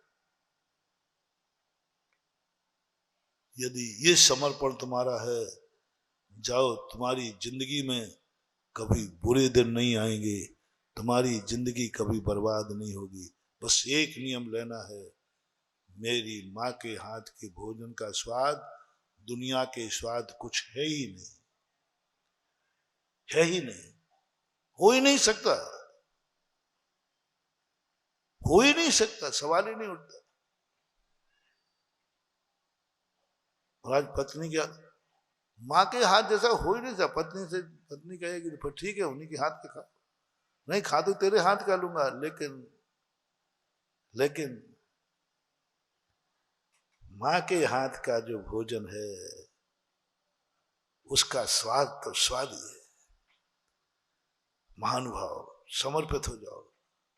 यदि ये समर्पण तुम्हारा है, जाओ, तुम्हारी जिंदगी में कभी बुरे दिन नहीं आएंगे, तुम्हारी जिंदगी कभी बर्बाद नहीं होगी। बस एक नियम लेना है, मेरी माँ के हाथ के भोजन का स्वाद दुनिया के स्वाद कुछ है ही नहीं, है ही नहीं, हो ही नहीं सकता, हो ही नहीं सकता, सवाल ही नहीं उठता। और आज पत्नी क्या, माँ के हाथ जैसा हो ही नहीं सकता। पत्नी से पत्नी कहेगी फिर ठीक है उन्हीं के हाथ के खा, नहीं खा तो तेरे हाथ का लूंगा, लेकिन लेकिन माँ के हाथ का जो भोजन है उसका स्वाद तो स्वाद ही है। महानुभाव, समर्पित हो जाओ,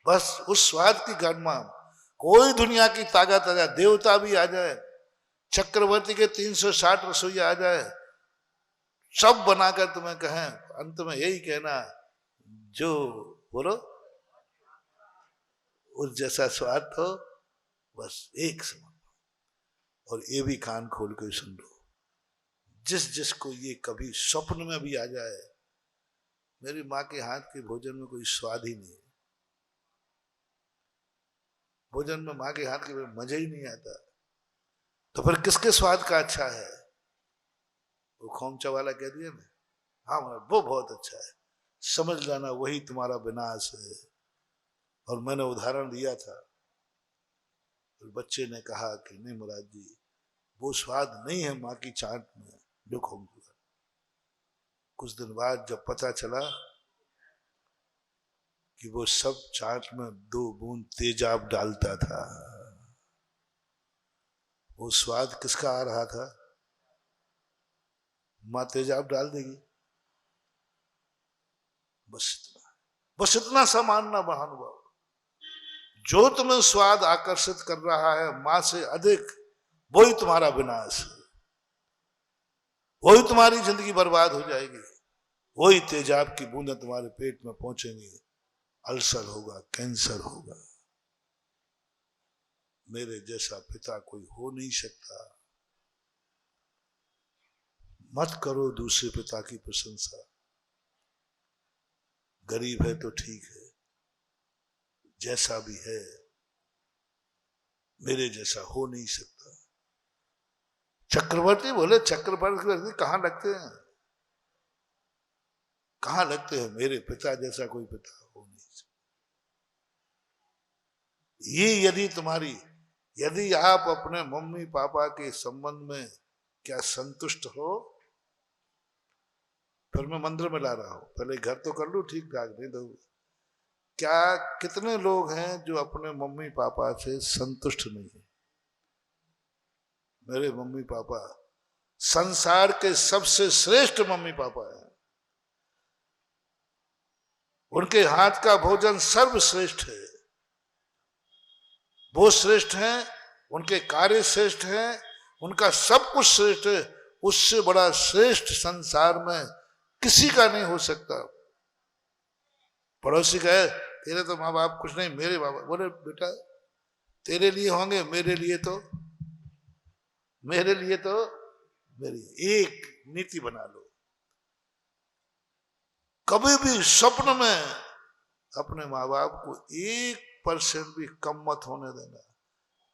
बस उस स्वाद की गरिमा। कोई दुनिया की ताकत आ जाए, देवता भी आ जाए, चक्रवर्ती के 360 रसोइया आ जाए, सब बनाकर तुम्हें कहें, अंत में यही कहना, जो बोलो उस जैसा स्वाद तो बस एक समान। और ये भी कान खोल के सुन लो, जिस जिसको ये कभी स्वप्न में भी आ जाए मेरी माँ के हाथ के भोजन में कोई स्वाद ही नहीं, भोजन में माँ के हाथ के मजा ही नहीं आता, तो फिर किसके स्वाद का अच्छा है? वो खोमचा वाला कह दिया ना, हाँ वो बहुत अच्छा है, समझ लेना वही तुम्हारा विनाश है। और मैंने उदाहरण दिया था, और बच्चे ने कहा कि नहीं मुराद जी वो स्वाद नहीं है माँ की चाट में जो खोमचा। कुछ दिन बाद जब पता चला कि वो सब चाट में 2 बूंद तेजाब डालता था, वो स्वाद किसका आ रहा था? माँ तेजाब डाल देगी, बस इतना सा मानना महानुभाव। जो तुम्हें स्वाद आकर्षित कर रहा है माँ से अधिक, वही तुम्हारा विनाश है, वही तुम्हारी जिंदगी बर्बाद हो जाएगी, वही तेजाब की बूंदें तुम्हारे पेट में पहुंचेंगी, अल्सर होगा, कैंसर होगा। मेरे जैसा पिता कोई हो नहीं सकता। मत करो दूसरे पिता की प्रशंसा, गरीब है तो ठीक है, जैसा भी है मेरे जैसा हो नहीं सकता। चक्रवर्ती बोले, चक्रवर्ती कहां लगते हैं, कहां लगते हैं, मेरे पिता जैसा कोई पिता हो नहीं सकता। ये यदि आप अपने मम्मी पापा के संबंध में क्या संतुष्ट हो, फिर मैं मंदिर में ला रहा हूं, पहले घर तो कर लू ठीक ठाक, नहीं तो क्या कितने लोग हैं जो अपने मम्मी पापा से संतुष्ट नहीं है? मेरे मम्मी पापा संसार के सबसे श्रेष्ठ मम्मी पापा हैं, उनके हाथ का भोजन सर्वश्रेष्ठ है, वो श्रेष्ठ हैं, उनके कार्य श्रेष्ठ हैं, उनका सब कुछ श्रेष्ठ है, उससे बड़ा श्रेष्ठ संसार में किसी का नहीं हो सकता। पड़ोसी कहे तेरे तो माँ बाप कुछ नहीं, मेरे बाबा, बोले बेटा तेरे लिए होंगे, मेरे लिए तो मेरी एक नीति बना लो, कभी भी स्वप्न में अपने माँ बाप को 1% भी कम मत होने देना।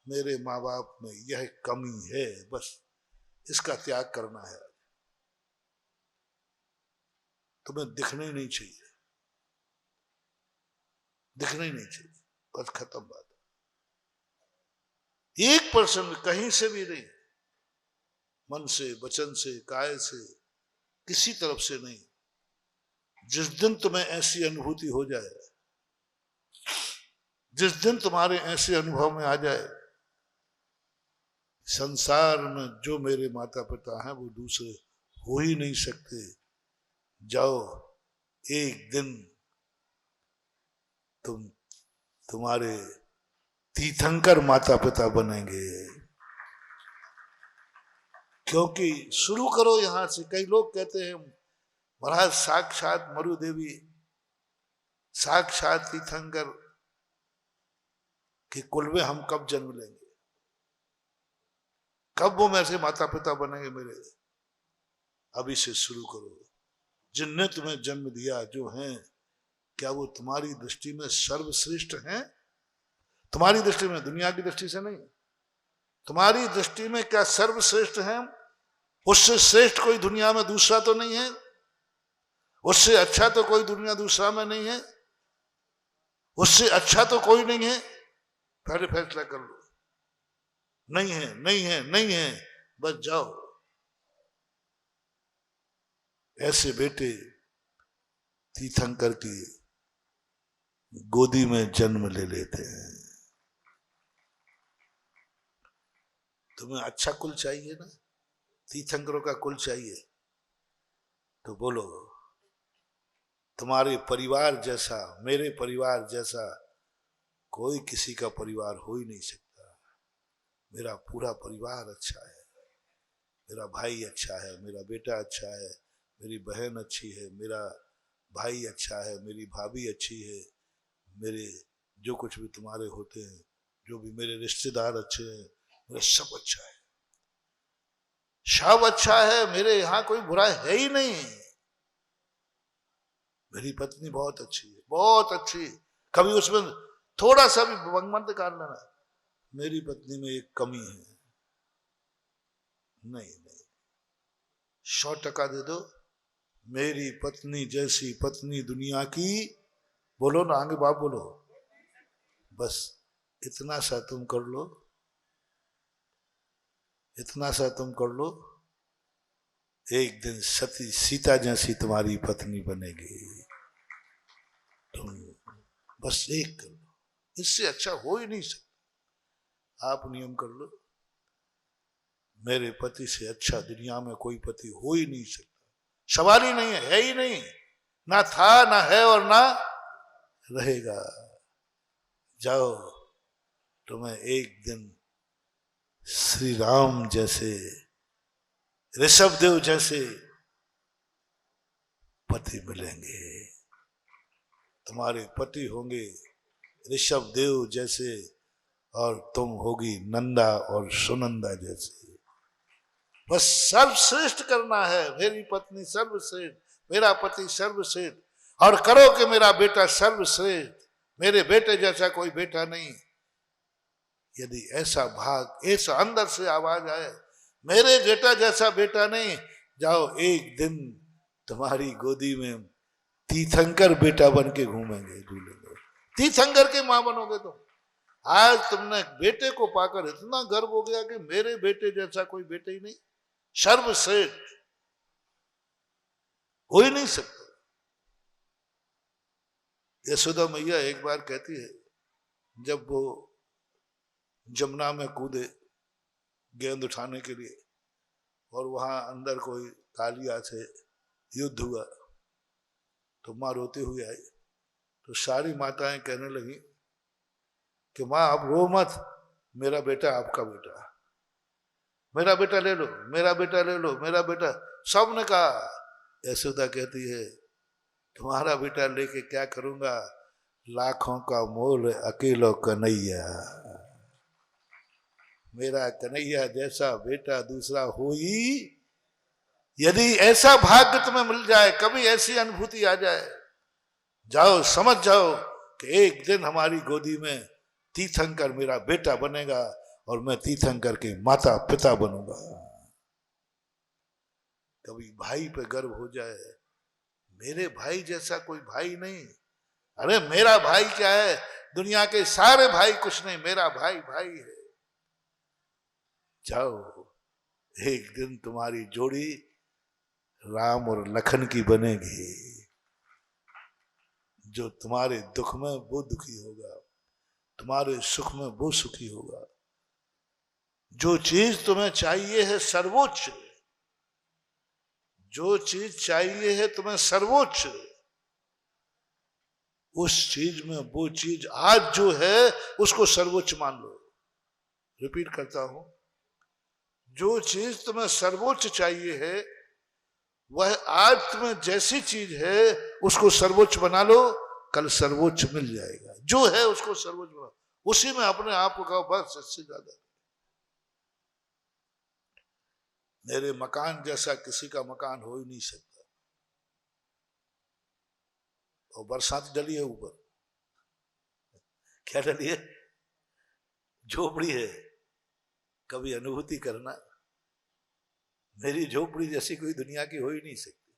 मेरे माँ बाप में यह कमी है, बस इसका त्याग करना है, तुम्हें दिखना ही नहीं चाहिए, दिखना ही नहीं चाहिए, बस खत्म बात। 1% कहीं से भी नहीं, मन से, वचन से, काय से, किसी तरफ से नहीं। जिस दिन तुम्हें ऐसी अनुभूति हो जाए, जिस दिन तुम्हारे ऐसे अनुभव में आ जाए संसार में जो मेरे माता पिता हैं वो दूसरे हो ही नहीं सकते, जाओ एक दिन तुम्हारे तीर्थंकर माता पिता बनेंगे। क्योंकि शुरू करो यहां से। कई लोग कहते हैं महाराज साक्षात मरु देवी, साक्षात तीर्थंकर के कुल में हम कब जन्म लेंगे, कब वो मेरे माता पिता बनेंगे मेरे? अभी से शुरू करो। जिनने तुम्हें जन्म दिया जो हैं, क्या वो तुम्हारी दृष्टि में सर्वश्रेष्ठ हैं? तुम्हारी दृष्टि में, दुनिया की दृष्टि से नहीं। तुम्हारी दृष्टि में क्या सर्वश्रेष्ठ है? उससे श्रेष्ठ कोई दुनिया में दूसरा तो नहीं है, उससे अच्छा तो कोई दुनिया दूसरा में नहीं है, उससे अच्छा तो कोई नहीं है। पहले फैसला कर लो, नहीं है, नहीं है, नहीं है, बस जाओ। ऐसे बेटे तीर्थंकर की गोदी में जन्म ले लेते हैं। तुम्हें अच्छा कुल चाहिए ना, तीर्थंकरों का कुल चाहिए, तो बोलो तुम्हारे परिवार जैसा, मेरे परिवार जैसा कोई किसी का परिवार हो ही नहीं सकता। मेरा पूरा परिवार अच्छा है, मेरा भाई अच्छा है, मेरा बेटा अच्छा है, मेरी बहन अच्छी है, मेरा भाई अच्छा है, मेरी भाभी अच्छी है, मेरे जो कुछ भी तुम्हारे होते हैं, जो भी मेरे रिश्तेदार अच्छे हैं, मेरा सब अच्छा है, सब अच्छा है, मेरे यहां कोई बुरा है ही नहीं। मेरी पत्नी बहुत अच्छी है, बहुत अच्छी, कभी उसमें थोड़ा सा भी मत कर लेना मेरी पत्नी में एक कमी है, नहीं नहीं, 100% दे दो। मेरी पत्नी जैसी पत्नी दुनिया की, बोलो ना, आगे बाप बोलो, बस इतना सा तुम कर लो, इतना सा तुम कर लो, एक दिन सती सीता जैसी तुम्हारी पत्नी बनेगी। तुम बस एक कर लो, इससे अच्छा हो ही नहीं सकता। आप नियम कर लो, मेरे पति से अच्छा दुनिया में कोई पति हो ही नहीं सकता, सवाल ही नहीं है ही नहीं, ना था, ना है और ना रहेगा। जाओ, तुम्हें एक दिन श्री राम जैसे, ऋषभदेव जैसे पति मिलेंगे। तुम्हारे पति होंगे ऋषभदेव जैसे, और तुम होगी नंदा और सुनंदा जैसे। बस सर्वश्रेष्ठ करना है, मेरी पत्नी सर्वश्रेष्ठ, मेरा पति सर्वश्रेष्ठ, और करो कि मेरा बेटा सर्वश्रेष्ठ, मेरे बेटे जैसा कोई बेटा नहीं। यदि ऐसा भाग, ऐसा अंदर से आवाज आए, मेरे बेटा जैसा बेटा नहीं, जाओ एक दिन तुम्हारी गोदी में तीर्थंकर बेटा बन के घूमेंगे, झूलेंगे, तीर्थंकर के मां बनोगे तुम। आज तुमने बेटे को पाकर इतना गर्व हो गया कि मेरे बेटे जैसा कोई बेटे ही नहीं, सर्वश्रेष्ठ हो ही नहीं सकता। यशोदा मैया एक बार कहती है, जब वो जमुना में कूदे गेंद उठाने के लिए, और वहां अंदर कोई कालिया से युद्ध हुआ, तो माँ रोती हुई आई, तो सारी माताएं कहने लगी कि माँ आप रो मत, मेरा बेटा आपका बेटा, मेरा बेटा ले लो, मेरा बेटा ले लो, मेरा बेटा। सबने कहा। यशोदा कहती है, तुम्हारा बेटा लेके क्या करूंगा, लाखों का मोल अकेलो कन्हैया, मेरा कन्हैया जैसा बेटा दूसरा हो ही। यदि ऐसा भाग्य तुम्हें मिल जाए, कभी ऐसी अनुभूति आ जाए, जाओ समझ जाओ कि एक दिन हमारी गोदी में तीर्थंकर मेरा बेटा बनेगा, और मैं तीर्थंकर के माता पिता बनूंगा। कभी भाई पे गर्व हो जाए, मेरे भाई जैसा कोई भाई नहीं, अरे मेरा भाई क्या है, दुनिया के सारे भाई कुछ नहीं, मेरा भाई भाई है। जाओ, एक दिन तुम्हारी जोड़ी राम और लखन की बनेगी, जो तुम्हारे दुख में वो दुखी होगा, तुम्हारे सुख में वो सुखी होगा। जो चीज तुम्हें चाहिए है सर्वोच्च, जो चीज चाहिए है तुम्हें सर्वोच्च, उस चीज में वो चीज आज जो है उसको सर्वोच्च मान लो। रिपीट करता हूं, जो चीज तुम्हें सर्वोच्च चाहिए है, वह आज तुम्हें जैसी चीज है उसको सर्वोच्च बना लो, कल सर्वोच्च मिल जाएगा। जो है उसको सर्वोच्च बना, उसी में अपने आप को कहो बस, इससे ज्यादा। मेरे मकान जैसा किसी का मकान हो ही नहीं सकता। और बरसात डली है ऊपर, क्या डली है, झोपड़ी है, कभी अनुभूति करना। मेरी झोपड़ी जैसी कोई दुनिया की हो ही नहीं सकती,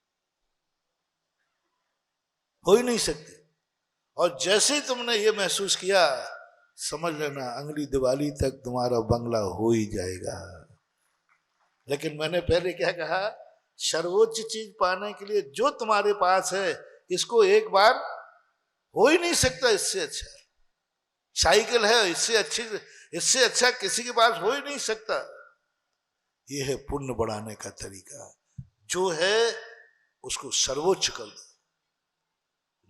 हो ही नहीं सकती। और जैसे ही तुमने ये महसूस किया, समझ लेना अगली दिवाली तक तुम्हारा बंगला हो ही जाएगा। लेकिन मैंने पहले क्या कहा, सर्वोच्च चीज पाने के लिए जो तुम्हारे पास है, इसको एक बार हो ही नहीं सकता इससे अच्छा। साइकिल है, इससे अच्छा किसी के पास हो ही नहीं सकता। यह है पुण्य बढ़ाने का तरीका। जो है उसको सर्वोच्च कर दो,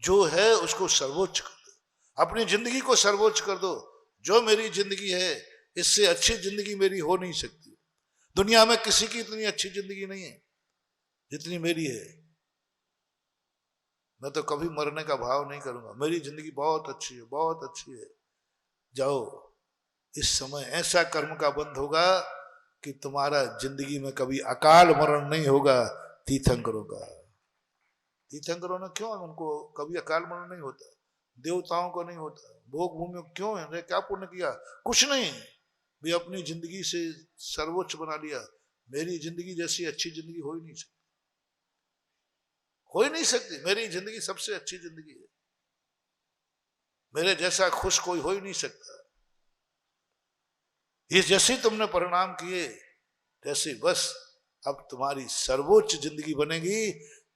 जो है उसको सर्वोच्च कर दो, अपनी जिंदगी को सर्वोच्च कर दो। जो मेरी जिंदगी है, इससे अच्छी जिंदगी मेरी हो नहीं सकती। दुनिया में किसी की इतनी अच्छी जिंदगी नहीं है जितनी मेरी है। मैं तो कभी मरने का भाव नहीं करूंगा, मेरी जिंदगी बहुत अच्छी है, बहुत अच्छी है। जाओ, इस समय ऐसा कर्म का बंध होगा कि तुम्हारा जिंदगी में कभी अकाल मरण नहीं होगा। तीर्थंकरों का, तीर्थंकरों ने क्यों, उनको कभी अकाल मरण नहीं होता, देवताओं को नहीं होता, भोग भूमि क्यों है, क्या पुण्य किया, कुछ नहीं, भी अपनी जिंदगी से सर्वोच्च बना लिया। मेरी जिंदगी जैसी अच्छी जिंदगी हो ही नहीं सकती, हो ही नहीं सकती। मेरी जिंदगी सबसे अच्छी जिंदगी है, मेरे जैसा खुश कोई हो ही नहीं सकता। ये जैसे तुमने परिणाम किए, जैसे बस अब तुम्हारी सर्वोच्च जिंदगी बनेगी।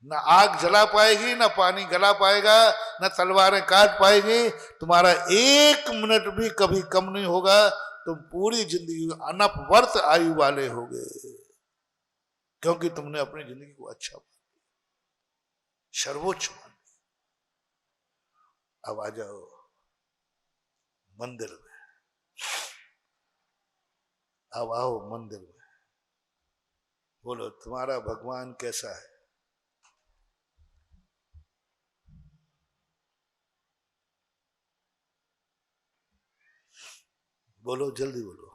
ना आग जला पाएगी, ना पानी गला पाएगा, ना तलवारें काट पाएगी। तुम्हारा एक मिनट भी कभी कम नहीं होगा। तुम पूरी जिंदगी अनपवर्त आयु वाले होगे, क्योंकि तुमने अपनी जिंदगी को अच्छा मान लिया, सर्वोच्च मान लिया। अब आ जाओ मंदिर में, अब आओ मंदिर में। बोलो तुम्हारा भगवान कैसा है? बोलो, जल्दी बोलो।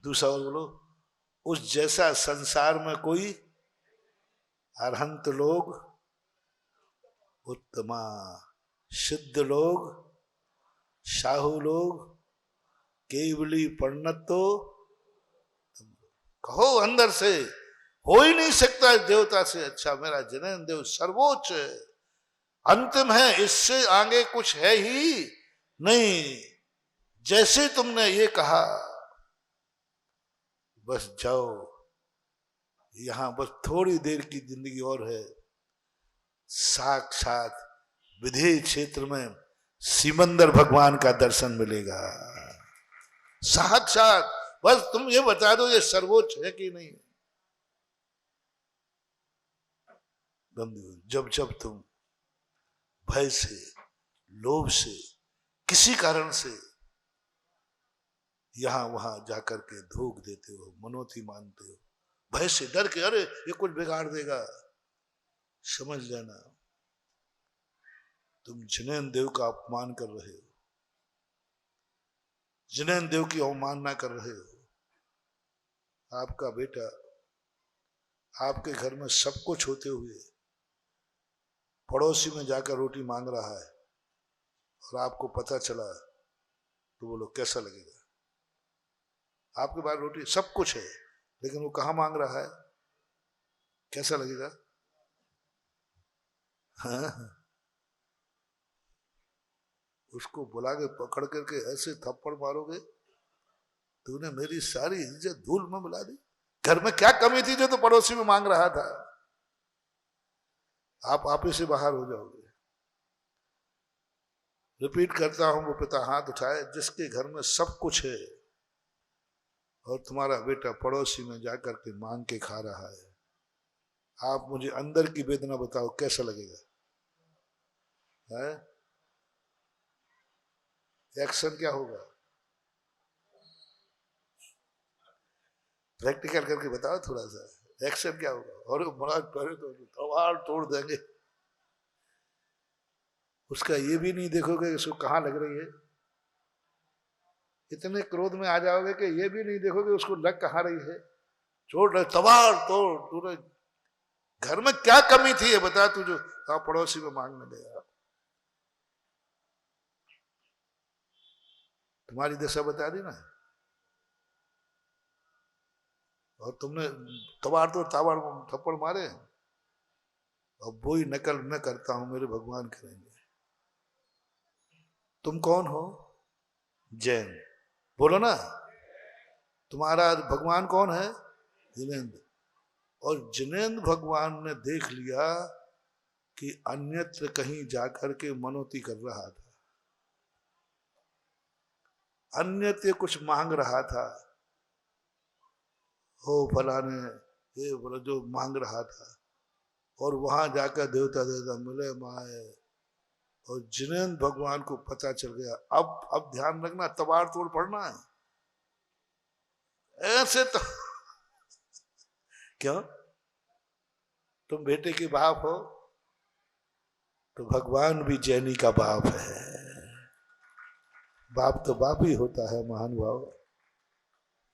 दूसरा और बोलो, उस जैसा संसार में कोई अरहंत लोग, उत्तमा, सिद्ध लोग, साहू लोग, केवली परिणतो, कहो अंदर से, हो ही नहीं सकता देवता से अच्छा। मेरा जिनेन्द्र देव सर्वोच्च है, अंतिम है, इससे आगे कुछ है ही नहीं। जैसे तुमने ये कहा, बस जाओ, यहां बस थोड़ी देर की जिंदगी और है। साक्षात विधेय क्षेत्र में सिमंदर भगवान का दर्शन मिलेगा, साक्षात। बस तुम ये बता दो ये सर्वोच्च है कि नहीं। जब जब तुम भय से, लोभ से, किसी कारण से यहां वहां जाकर के धोख देते हो, मनोती मानते हो, भय से, डर के, अरे ये कुछ बिगाड़ देगा, समझ लेना तुम जिनेन्द्र देव का अपमान कर रहे हो, जिनेन्द्र देव की अवमानना कर रहे हो। आपका बेटा आपके घर में सब कुछ होते हुए पड़ोसी में जाकर रोटी मांग रहा है और आपको पता चला, तो बोलो कैसा लगेगा? आपके पास रोटी सब कुछ है, लेकिन वो कहाँ मांग रहा है, कैसा लगेगा? हाँ, उसको बुला के पकड़ करके ऐसे थप्पड़ मारोगे, तूने मेरी सारी इज्जत धूल में मिला दी। घर में क्या कमी थी जो तो पड़ोसी में मांग रहा था? आप ही से बाहर हो जाओगे। रिपीट करता हूं, वो पिता हाथ उठाए जिसके घर में सब कुछ है और तुम्हारा बेटा पड़ोसी में जाकर के मांग के खा रहा है। आप मुझे अंदर की वेदना बताओ, कैसा लगेगा? है? एक्शन क्या होगा? प्रैक्टिकल करके बताओ थोड़ा सा, एक्शन क्या होगा? और महाराज पहले तो तलवार तोड़ देंगे। उसका ये भी नहीं देखोगे इसको कहाँ लग रही है, इतने क्रोध में आ जाओगे कि ये भी नहीं देखोगे उसको लग कहाँ रही है। छोड़ रहे, तलवार तोड़, तूने घर में क्या कमी थी ये बता, तू जो पड़ोसी में मांगने गया। तुम्हारी दशा बता दी ना। और तुमने तबाड़ तो ताबाड़ थप्पड़ मारे, अब वही नकल मैं करता हूं, मेरे भगवान करेंगे। तुम कौन हो? जैन। बोलो ना, तुम्हारा भगवान कौन है? जिनेन्द्र। और जिनेन्द्र भगवान ने देख लिया कि अन्यत्र कहीं जाकर के मनोती कर रहा था, अन्यत्र कुछ मांग रहा था, हो फलाने ये बोला जो मांग रहा था, और वहां जाकर देवता देवता मिले माए, और जिनेन्द्र भगवान को पता चल गया। अब ध्यान रखना, तबाड़ तोड़ पड़ना है ऐसे तो क्यों? तुम बेटे के बाप हो तो भगवान भी जैनी का बाप है। बाप तो बाप ही होता है महानुभाव,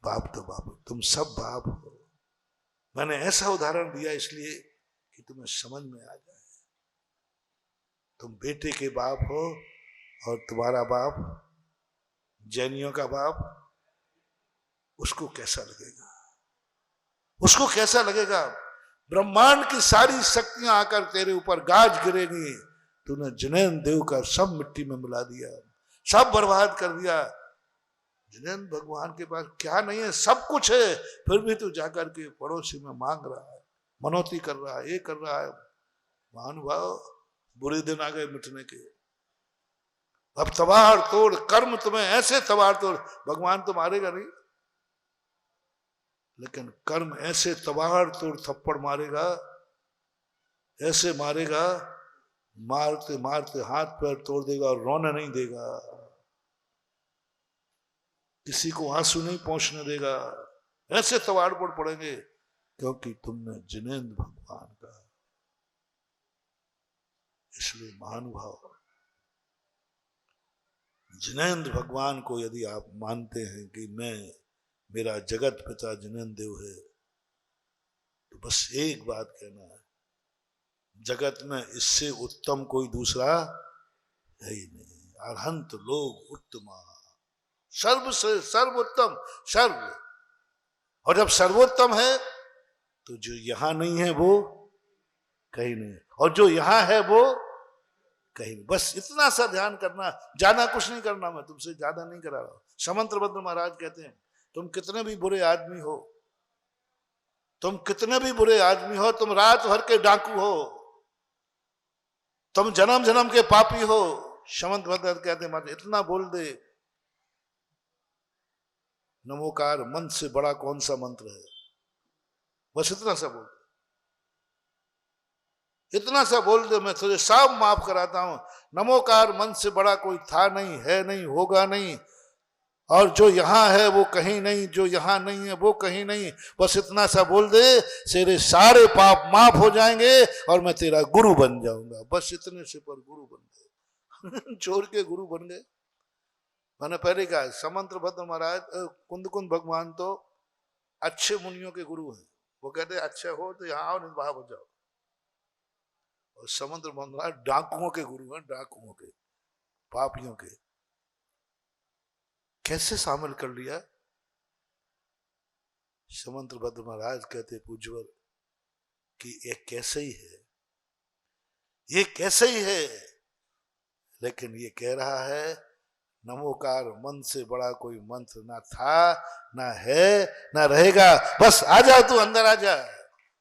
बाप तो बाप, तुम सब बाप हो। मैंने ऐसा उदाहरण दिया इसलिए कि तुम्हें समझ में आ जाए। तुम बेटे के बाप हो, और तुम्हारा बाप जैनियों का बाप, उसको कैसा लगेगा? उसको कैसा लगेगा? ब्रह्मांड की सारी शक्तियां आकर तेरे ऊपर गाज गिरेगी, तूने जिनेन्द्र देव का सब मिट्टी में मिला दिया, सब बर्बाद कर दिया। जिनेन्द्र भगवान के पास क्या नहीं है, सब कुछ है, फिर भी तू जाकर के पड़ोसी में मांग रहा है, मनौती कर रहा है, ये कर रहा है। महानुभाव, बुरे दिन आ गए मिटने के। अब तबाड़ तोड़ कर्म तुम्हें ऐसे तबाड़ तोड़, भगवान तो मारेगा नहीं, लेकिन कर्म ऐसे तबाड़ तोड़ थप्पड़ मारेगा, ऐसे मारेगा, मारते मारते हाथ पैर तोड़ देगा और रोने नहीं देगा, किसी को आंसू नहीं पहुंचने देगा। ऐसे तबाड़ पड़ेंगे, क्योंकि तुमने जिनेन्द्र भगवान का। इसलिए महानुभाव, जिनेन्द्र भगवान को यदि आप मानते हैं कि मेरा जगत पिता जिनेन्द्र देव है, तो बस एक बात कहना है, जगत में इससे उत्तम कोई दूसरा है ही नहीं। अरहंत लोग उत्तमा, सर्व से सर्वोत्तम, सर्व। और जब सर्वोत्तम है तो जो यहां नहीं है वो कहीं नहीं, और जो यहां है वो कहीं नहीं। बस इतना सा ध्यान करना, ज्यादा कुछ नहीं करना, मैं तुमसे ज्यादा नहीं करा रहा हूं। समंत्रभद्र महाराज कहते हैं, तुम कितने भी बुरे आदमी हो, तुम कितने भी बुरे आदमी हो, तुम रात भर के डाकू हो, तुम जन्म जन्म के पापी हो, समंत्रभद्र कहते हैं इतना बोल दे, नमोकार मन से बड़ा कौन सा मंत्र है। बस इतना सा बोल, इतना सा बोल दे, मैं तुझे सब माफ कराता हूं। नमोकार मन से बड़ा कोई था नहीं, है नहीं, होगा नहीं, और जो यहां है वो कहीं नहीं, जो यहां नहीं है वो कहीं नहीं। बस इतना सा बोल दे, तेरे सारे पाप माफ हो जाएंगे और मैं तेरा गुरु बन जाऊंगा। बस इतने से पर गुरु बन गए चोर के गुरु बन गए। मैंने पहले कहा, समंत्रभद्र महाराज, कुंद भगवान तो अच्छे मुनियों के गुरु हैं। वो कहते अच्छे हो तो यहाँ आओ, नहीं बाहर हो जाओ। और समंत्रभद्र महाराज डाकुओं के गुरु हैं, डाकुओं के, पापियों के। कैसे शामिल कर लिया? समंत्रभद्र महाराज कहते पूज्यवर कि ये कैसे ही है, ये कैसे ही है, लेकिन ये कह रहा है नमोकार मन से बड़ा कोई मंत्र ना था, ना है, ना रहेगा। बस आ जा, तू अंदर आ जा,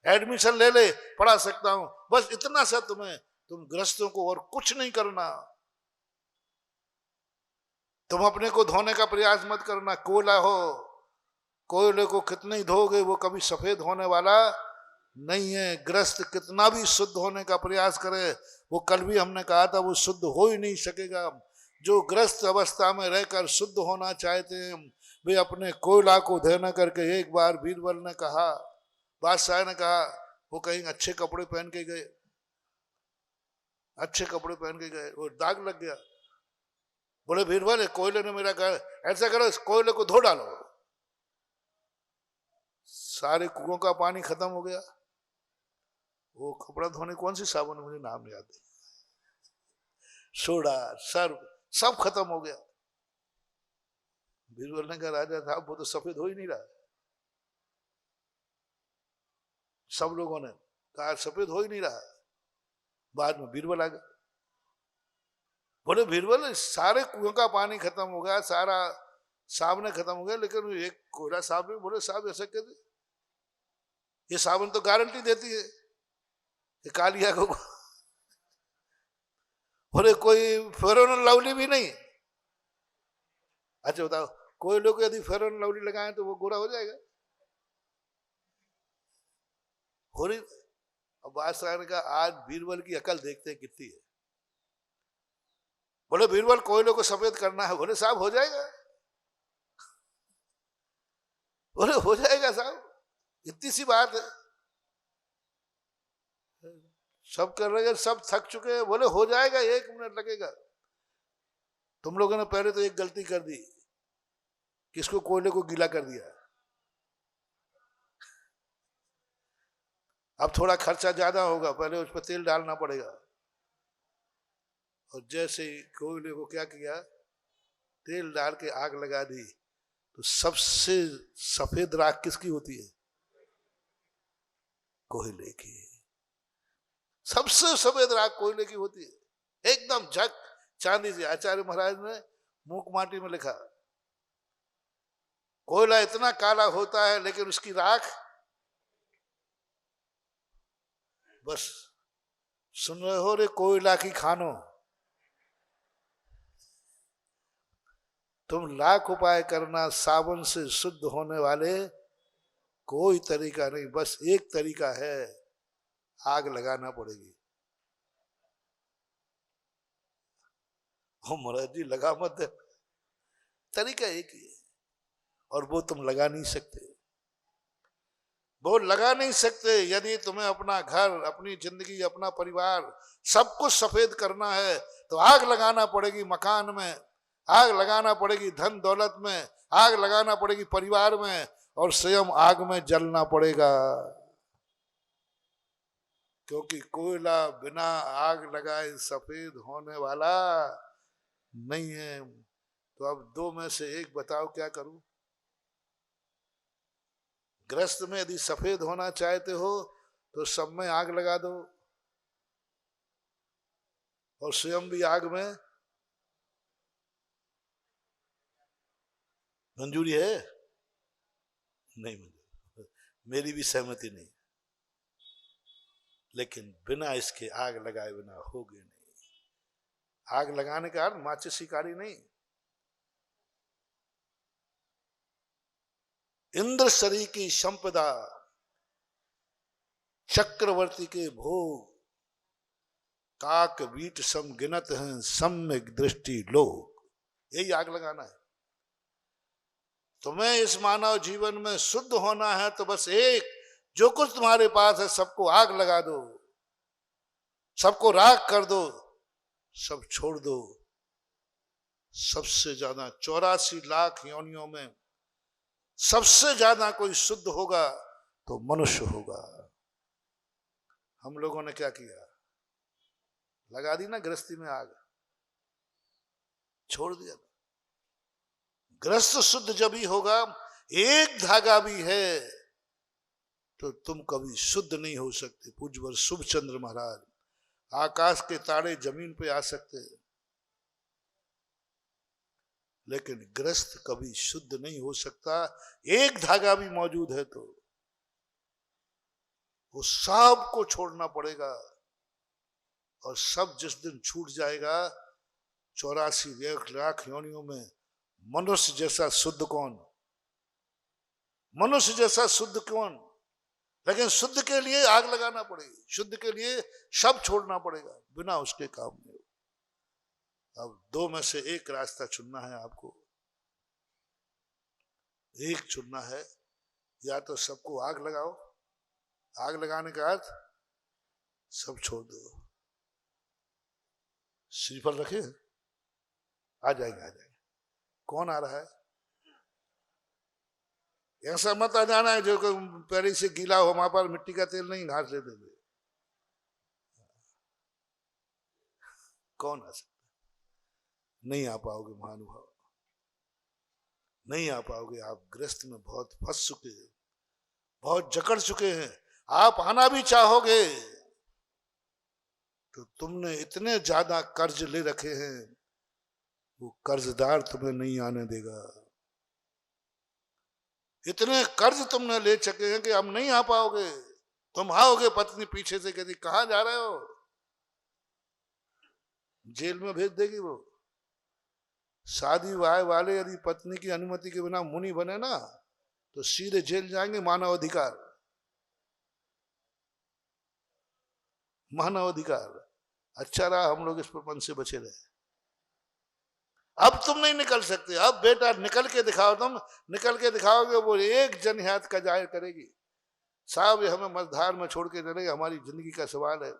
एडमिशन ले ले, पढ़ा सकता हूं। बस इतना सा तुम्हें, तुम गृहस्थों को और कुछ नहीं करना। तुम अपने को धोने का प्रयास मत करना। कोयला हो, कोयले को कितने ही धोगे वो कभी सफेद होने वाला नहीं है। गृहस्थ कितना भी शुद्ध होने का प्रयास करे, वो कल भी हमने कहा था, वो शुद्ध हो ही नहीं सकेगा। जो गृहस्थ अवस्था में रहकर शुद्ध होना चाहते हैं, वे अपने कोयला को धोना करके, एक बार बीरबल ने कहा, बादशाह ने कहा, वो कहीं अच्छे कपड़े पहन के गए, अच्छे कपड़े पहन के गए, वो दाग लग गया। बोले बीरबल, कोयले ने मेरा कहा, ऐसा करो इस कोयले को धो डालो। सारे कुओं का पानी खत्म हो गया। वो कपड़ा धोने कौन सी साबुन है, मुझे नाम याद है, सोडा, सर्फ, सब खत्म हो गया। बीरबल ने कहा राजा साहब वो तो सफेद हो ही नहीं रहा। सब लोगों ने कहा सफेद हो ही नहीं रहा। बाद में बीरबल आ गया, बोले बीरबल सारे कुएं का पानी खत्म हो गया, सारा साबुन खत्म हो गया, लेकिन एक कोयला साहब ने बोले साहब ऐसा कैसे, ये साबुन तो गारंटी देती है ये कालिया को। बोले कोई फेयर एंड लवली भी नहीं। अच्छा बताओ, कोई लोग यदि फेयर एंड लवली लगाए तो वो गोरा हो जाएगा? हो रही। अब बादशाह ने कहा आज बीरबल की अकल देखते हैं कितनी है। बोले बीरबल कोयलों को सफेद करना है। बोले साहब हो जाएगा। बोले हो जाएगा साहब, इतनी सी बात है। सब कर रहे हैं, सब थक चुके हैं। बोले हो जाएगा, 1 मिनट लगेगा। तुम लोगों ने पहले तो एक गलती कर दी, किसको कोयले को गीला कर दिया। अब थोड़ा खर्चा ज्यादा होगा, पहले उस पर तेल डालना पड़ेगा। और जैसे ही कोयले को क्या किया, तेल डाल के आग लगा दी, तो सबसे सफेद राख किसकी होती है? कोयले की। सबसे सफेद राख कोयले की होती है, एकदम झक चांदी से। आचार्य महाराज ने मूक माटी में लिखा, कोयला इतना काला होता है लेकिन उसकी राख, बस सुन रहे हो रे कोयला की खानो, तुम लाख उपाय करना साबुन से शुद्ध होने वाले कोई तरीका नहीं, बस एक तरीका है, आग लगाना पड़ेगी। हो महाराज जी लगा मत, तरीका एक ही है, और वो तुम लगा नहीं सकते। वो लगा नहीं सकते। यदि तुम्हें अपना घर, अपनी जिंदगी, अपना परिवार सब कुछ सफेद करना है तो आग लगाना पड़ेगी मकान में, आग लगाना पड़ेगी धन दौलत में, आग लगाना पड़ेगी परिवार में, और स्वयं आग में जलना पड़ेगा। क्योंकि कोयला बिना आग लगाए सफेद होने वाला नहीं है। तो अब 2 में से एक बताओ क्या करूं? गृहस्थ में यदि सफेद होना चाहते हो तो सब में आग लगा दो, और स्वयं भी आग में। मंजूरी है? नहीं मंजूरी, मेरी भी सहमति नहीं। लेकिन बिना इसके आग लगाए बिना होगी नहीं। आग लगाने का अर्थ माचिस शिकारी नहीं। इंद्र शरी की संपदा, चक्रवर्ती के भोग, काक बीट सम गिनत हैं, सम्यक दृष्टि लोग, यही आग लगाना है। तुम्हें इस मानव जीवन में शुद्ध होना है तो बस एक, जो कुछ तुम्हारे पास है सबको आग लगा दो, सबको राख कर दो, सब छोड़ दो। सबसे ज्यादा 84 लाख योनियों में सबसे ज्यादा कोई शुद्ध होगा तो मनुष्य होगा। हम लोगों ने क्या किया, लगा दी ना गृहस्थी में आग, छोड़ दिया। गृहस्थ शुद्ध जब ही होगा, एक धागा भी है तो तुम कभी शुद्ध नहीं हो सकते। पूज्यवर शुभ चंद्र महाराज, आकाश के तारे जमीन पे आ सकते हैं लेकिन गृहस्थ कभी शुद्ध नहीं हो सकता। एक धागा भी मौजूद है तो वो सब को छोड़ना पड़ेगा, और सब जिस दिन छूट जाएगा, 84 लाख योनियों में मनुष्य जैसा शुद्ध कौन, मनुष्य जैसा शुद्ध कौन। लेकिन शुद्ध के लिए आग लगाना पड़ेगी, शुद्ध के लिए सब छोड़ना पड़ेगा, बिना उसके काम नहीं। अब 2 में से एक रास्ता चुनना है आपको, एक चुनना है। या तो सबको आग लगाओ, आग लगाने का अर्थ सब छोड़ दो। श्रीफल रखे, आ जाएंगे आ जाएंगे। कौन आ रहा है? ऐसा मत आ जाना है जो पहले से गीला हो, हमारे पास मिट्टी का तेल नहीं, घास ले देंगे। कौन आ सकता? नहीं आ पाओगे महानुभाव। नहीं आ पाओगे। आप गृहस्थ में बहुत फंस चुके हैं, बहुत जकड़ चुके हैं। आप आना भी चाहोगे तो तुमने इतने ज्यादा कर्ज ले रखे हैं, वो कर्जदार तुम्हें नहीं आने देगा। इतने कर्ज तुमने ले चुके हैं कि अब नहीं आ पाओगे। तुम आओगे, पत्नी पीछे से कहती कहां जा रहे हो, जेल में भेज देगी वो। शादी वाले यदि पत्नी की अनुमति के बिना मुनि बने ना तो सीधे जेल जाएंगे। मानव अधिकार, मानव अधिकार। अच्छा रहा हम लोग इस प्रपंच से बचे रहे। अब तुम नहीं निकल सकते। अब बेटा निकल के दिखाओ, तुम निकल के दिखाओगे, वो एक जन हित का जाहिर करेगी, साहब ये हमें मझधार में छोड़ के चले, हमारी जिंदगी का सवाल है।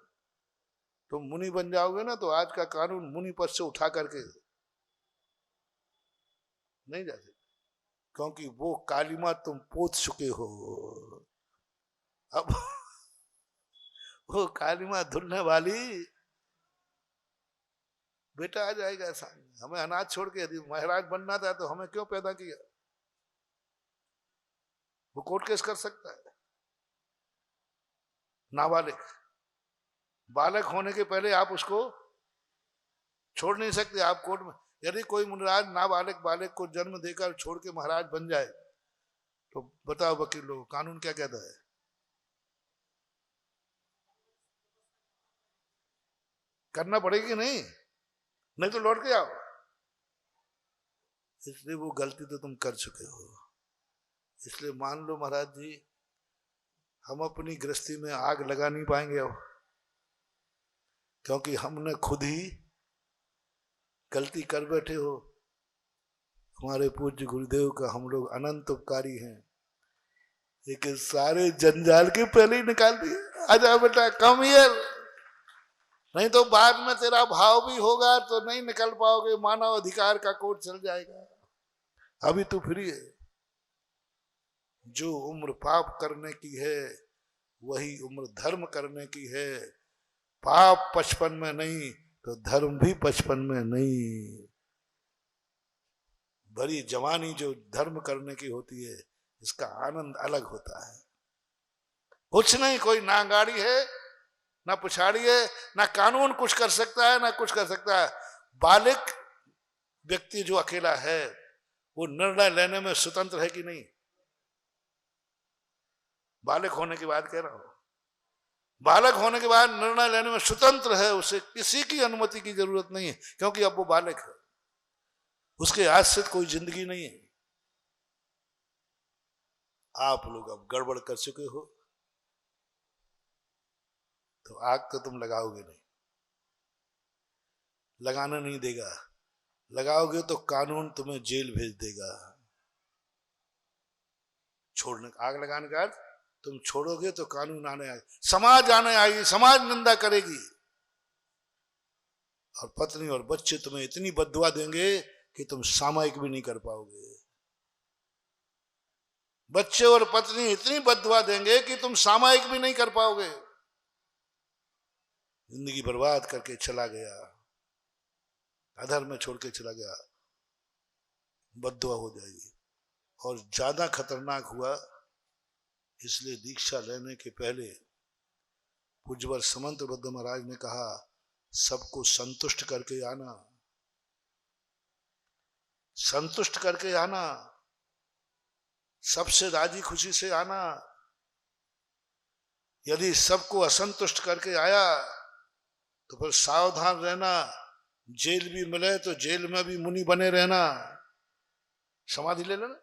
तुम मुनि बन जाओगे ना तो आज का कानून मुनि पद से उठा करके नहीं जा सकते, क्योंकि वो कालीमा तुम पोत चुके हो। अब वो कालीमा धुलने वाली बेटा आ जाएगा सामने। हमें अनाज छोड़ के यदि महाराज बनना था तो हमें क्यों पैदा किया? वो कोर्ट केस कर सकता है। नाबालिग, बालक होने के पहले आप उसको छोड़ नहीं सकते। आप कोर्ट में यदि कोई मुनिराज नाबालिग बालक को जन्म देकर छोड़ के महाराज बन जाए तो बताओ वकील लोग कानून क्या कहता है? करना पड़ेगी नहीं, नहीं तो लौट के आओ। इसलिए वो गलती तो तुम कर चुके हो। इसलिए मान लो महाराज जी हम अपनी गृहस्थी में आग लगा नहीं पाएंगे अब, क्योंकि हमने खुद ही गलती कर बैठे हो। हमारे पूज्य गुरुदेव का हम लोग अनंत उपकारी हैं, लेकिन सारे जंजाल के पहले ही निकाल दिए। आजा बेटा कम हियर, नहीं तो बाद में तेरा भाव भी होगा तो नहीं निकल पाओगे, मानव अधिकार का कोर्ट चल जाएगा। अभी तो फ्री है। जो उम्र पाप करने की है वही उम्र धर्म करने की है। पाप 55 में नहीं तो धर्म भी 55 में नहीं। बड़ी जवानी जो धर्म करने की होती है इसका आनंद अलग होता है। कुछ नहीं, कोई ना गाड़ी है ना पिछाड़ी है, ना कानून कुछ कर सकता है ना कुछ कर सकता है। बालिक व्यक्ति जो अकेला है वो निर्णय लेने में स्वतंत्र है कि नहीं? बालिक होने के बाद कह रहा हूं, बालक होने के बाद निर्णय लेने में स्वतंत्र है, उसे किसी की अनुमति की जरूरत नहीं है, क्योंकि अब वो बालक है, उसके आश्रित कोई जिंदगी नहीं है। आप लोग अब गड़बड़ कर चुके हो तो आग तो तुम लगाओगे नहीं, लगाना नहीं देगा। लगाओगे तो कानून तुम्हें जेल भेज देगा। छोड़ने, आग लगाने का अर्थ तुम छोड़ोगे तो कानून आने आएगी, समाज आने आएगी, समाज निंदा करेगी, और पत्नी और बच्चे तुम्हें इतनी बद्दुआ देंगे कि तुम सामायिक भी नहीं कर पाओगे। बच्चे और पत्नी इतनी बद्दुआ देंगे कि तुम सामायिक भी नहीं कर पाओगे। जिंदगी बर्बाद करके चला गया, अधर में छोड़ के चला गया, बद्दुआ हो जाएगी। और ज्यादा खतरनाक हुआ, इसलिए दीक्षा लेने के पहले पूज्यवर समंत बुद्ध महाराज ने कहा सबको संतुष्ट करके आना, संतुष्ट करके आना, सबसे राजी खुशी से आना। यदि सबको असंतुष्ट करके आया तो फिर सावधान रहना, जेल भी मिले तो जेल में भी मुनि बने रहना, समाधि ले लेना,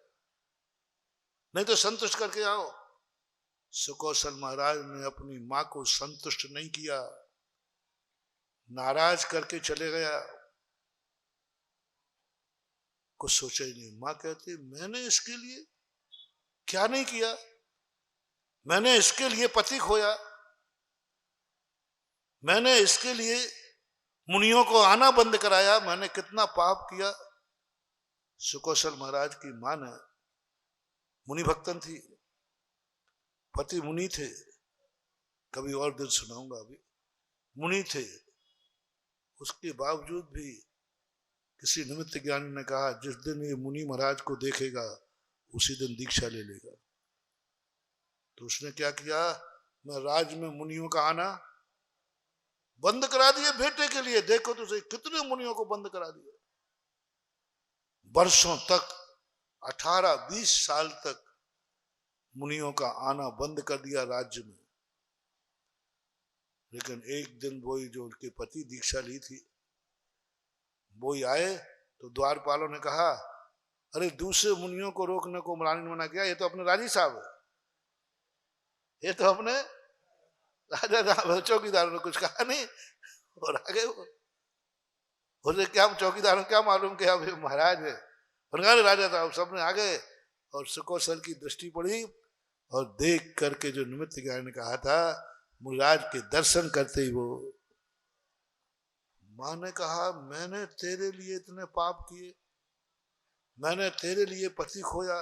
नहीं तो संतुष्ट करके आओ। सुकौशल महाराज ने अपनी मां को संतुष्ट नहीं किया, नाराज करके चले गया, कुछ सोचा ही नहीं। मां कहती मैंने इसके लिए क्या नहीं किया, मैंने इसके लिए पति खोया, मैंने इसके लिए मुनियों को आना बंद कराया, मैंने कितना पाप किया। सुकौशल महाराज की मां ने, मुनि भक्तन थी, पति मुनि थे, कभी और दिन सुनाऊंगा, अभी मुनि थे, उसके बावजूद भी किसी निमित्त ज्ञानी ने कहा जिस दिन ये मुनि महाराज को देखेगा उसी दिन दीक्षा ले लेगा। तो उसने क्या किया, मैं राज में मुनियों का आना बंद करा दिए बेटे के लिए। देखो तो सही कितने मुनियों को बंद करा दिया। वर्षों तक 18-20 साल तक मुनियों का आना बंद कर दिया राज्य में। लेकिन एक दिन वही जो उनके पति दीक्षा ली थी वही आए तो द्वारपालों ने कहा अरे दूसरे मुनियों को रोकने को रानी ने मना किया, ये तो अपने राजी साहब है, ये तो अपने राजा साहब। चौकीदारों ने कुछ कहा नहीं और आगे बोले क्या चौकीदारों क्या मालूम कि अब महाराज है। उन्होंने राजा साहब सबने आ गए और सुकोसर की दृष्टि पड़ी और देख करके जो निमित्त ज्ञानी ने कहा था मुनिराज के दर्शन करते ही वो मां ने कहा मैंने तेरे लिए इतने पाप किए, मैंने तेरे लिए पति खोया।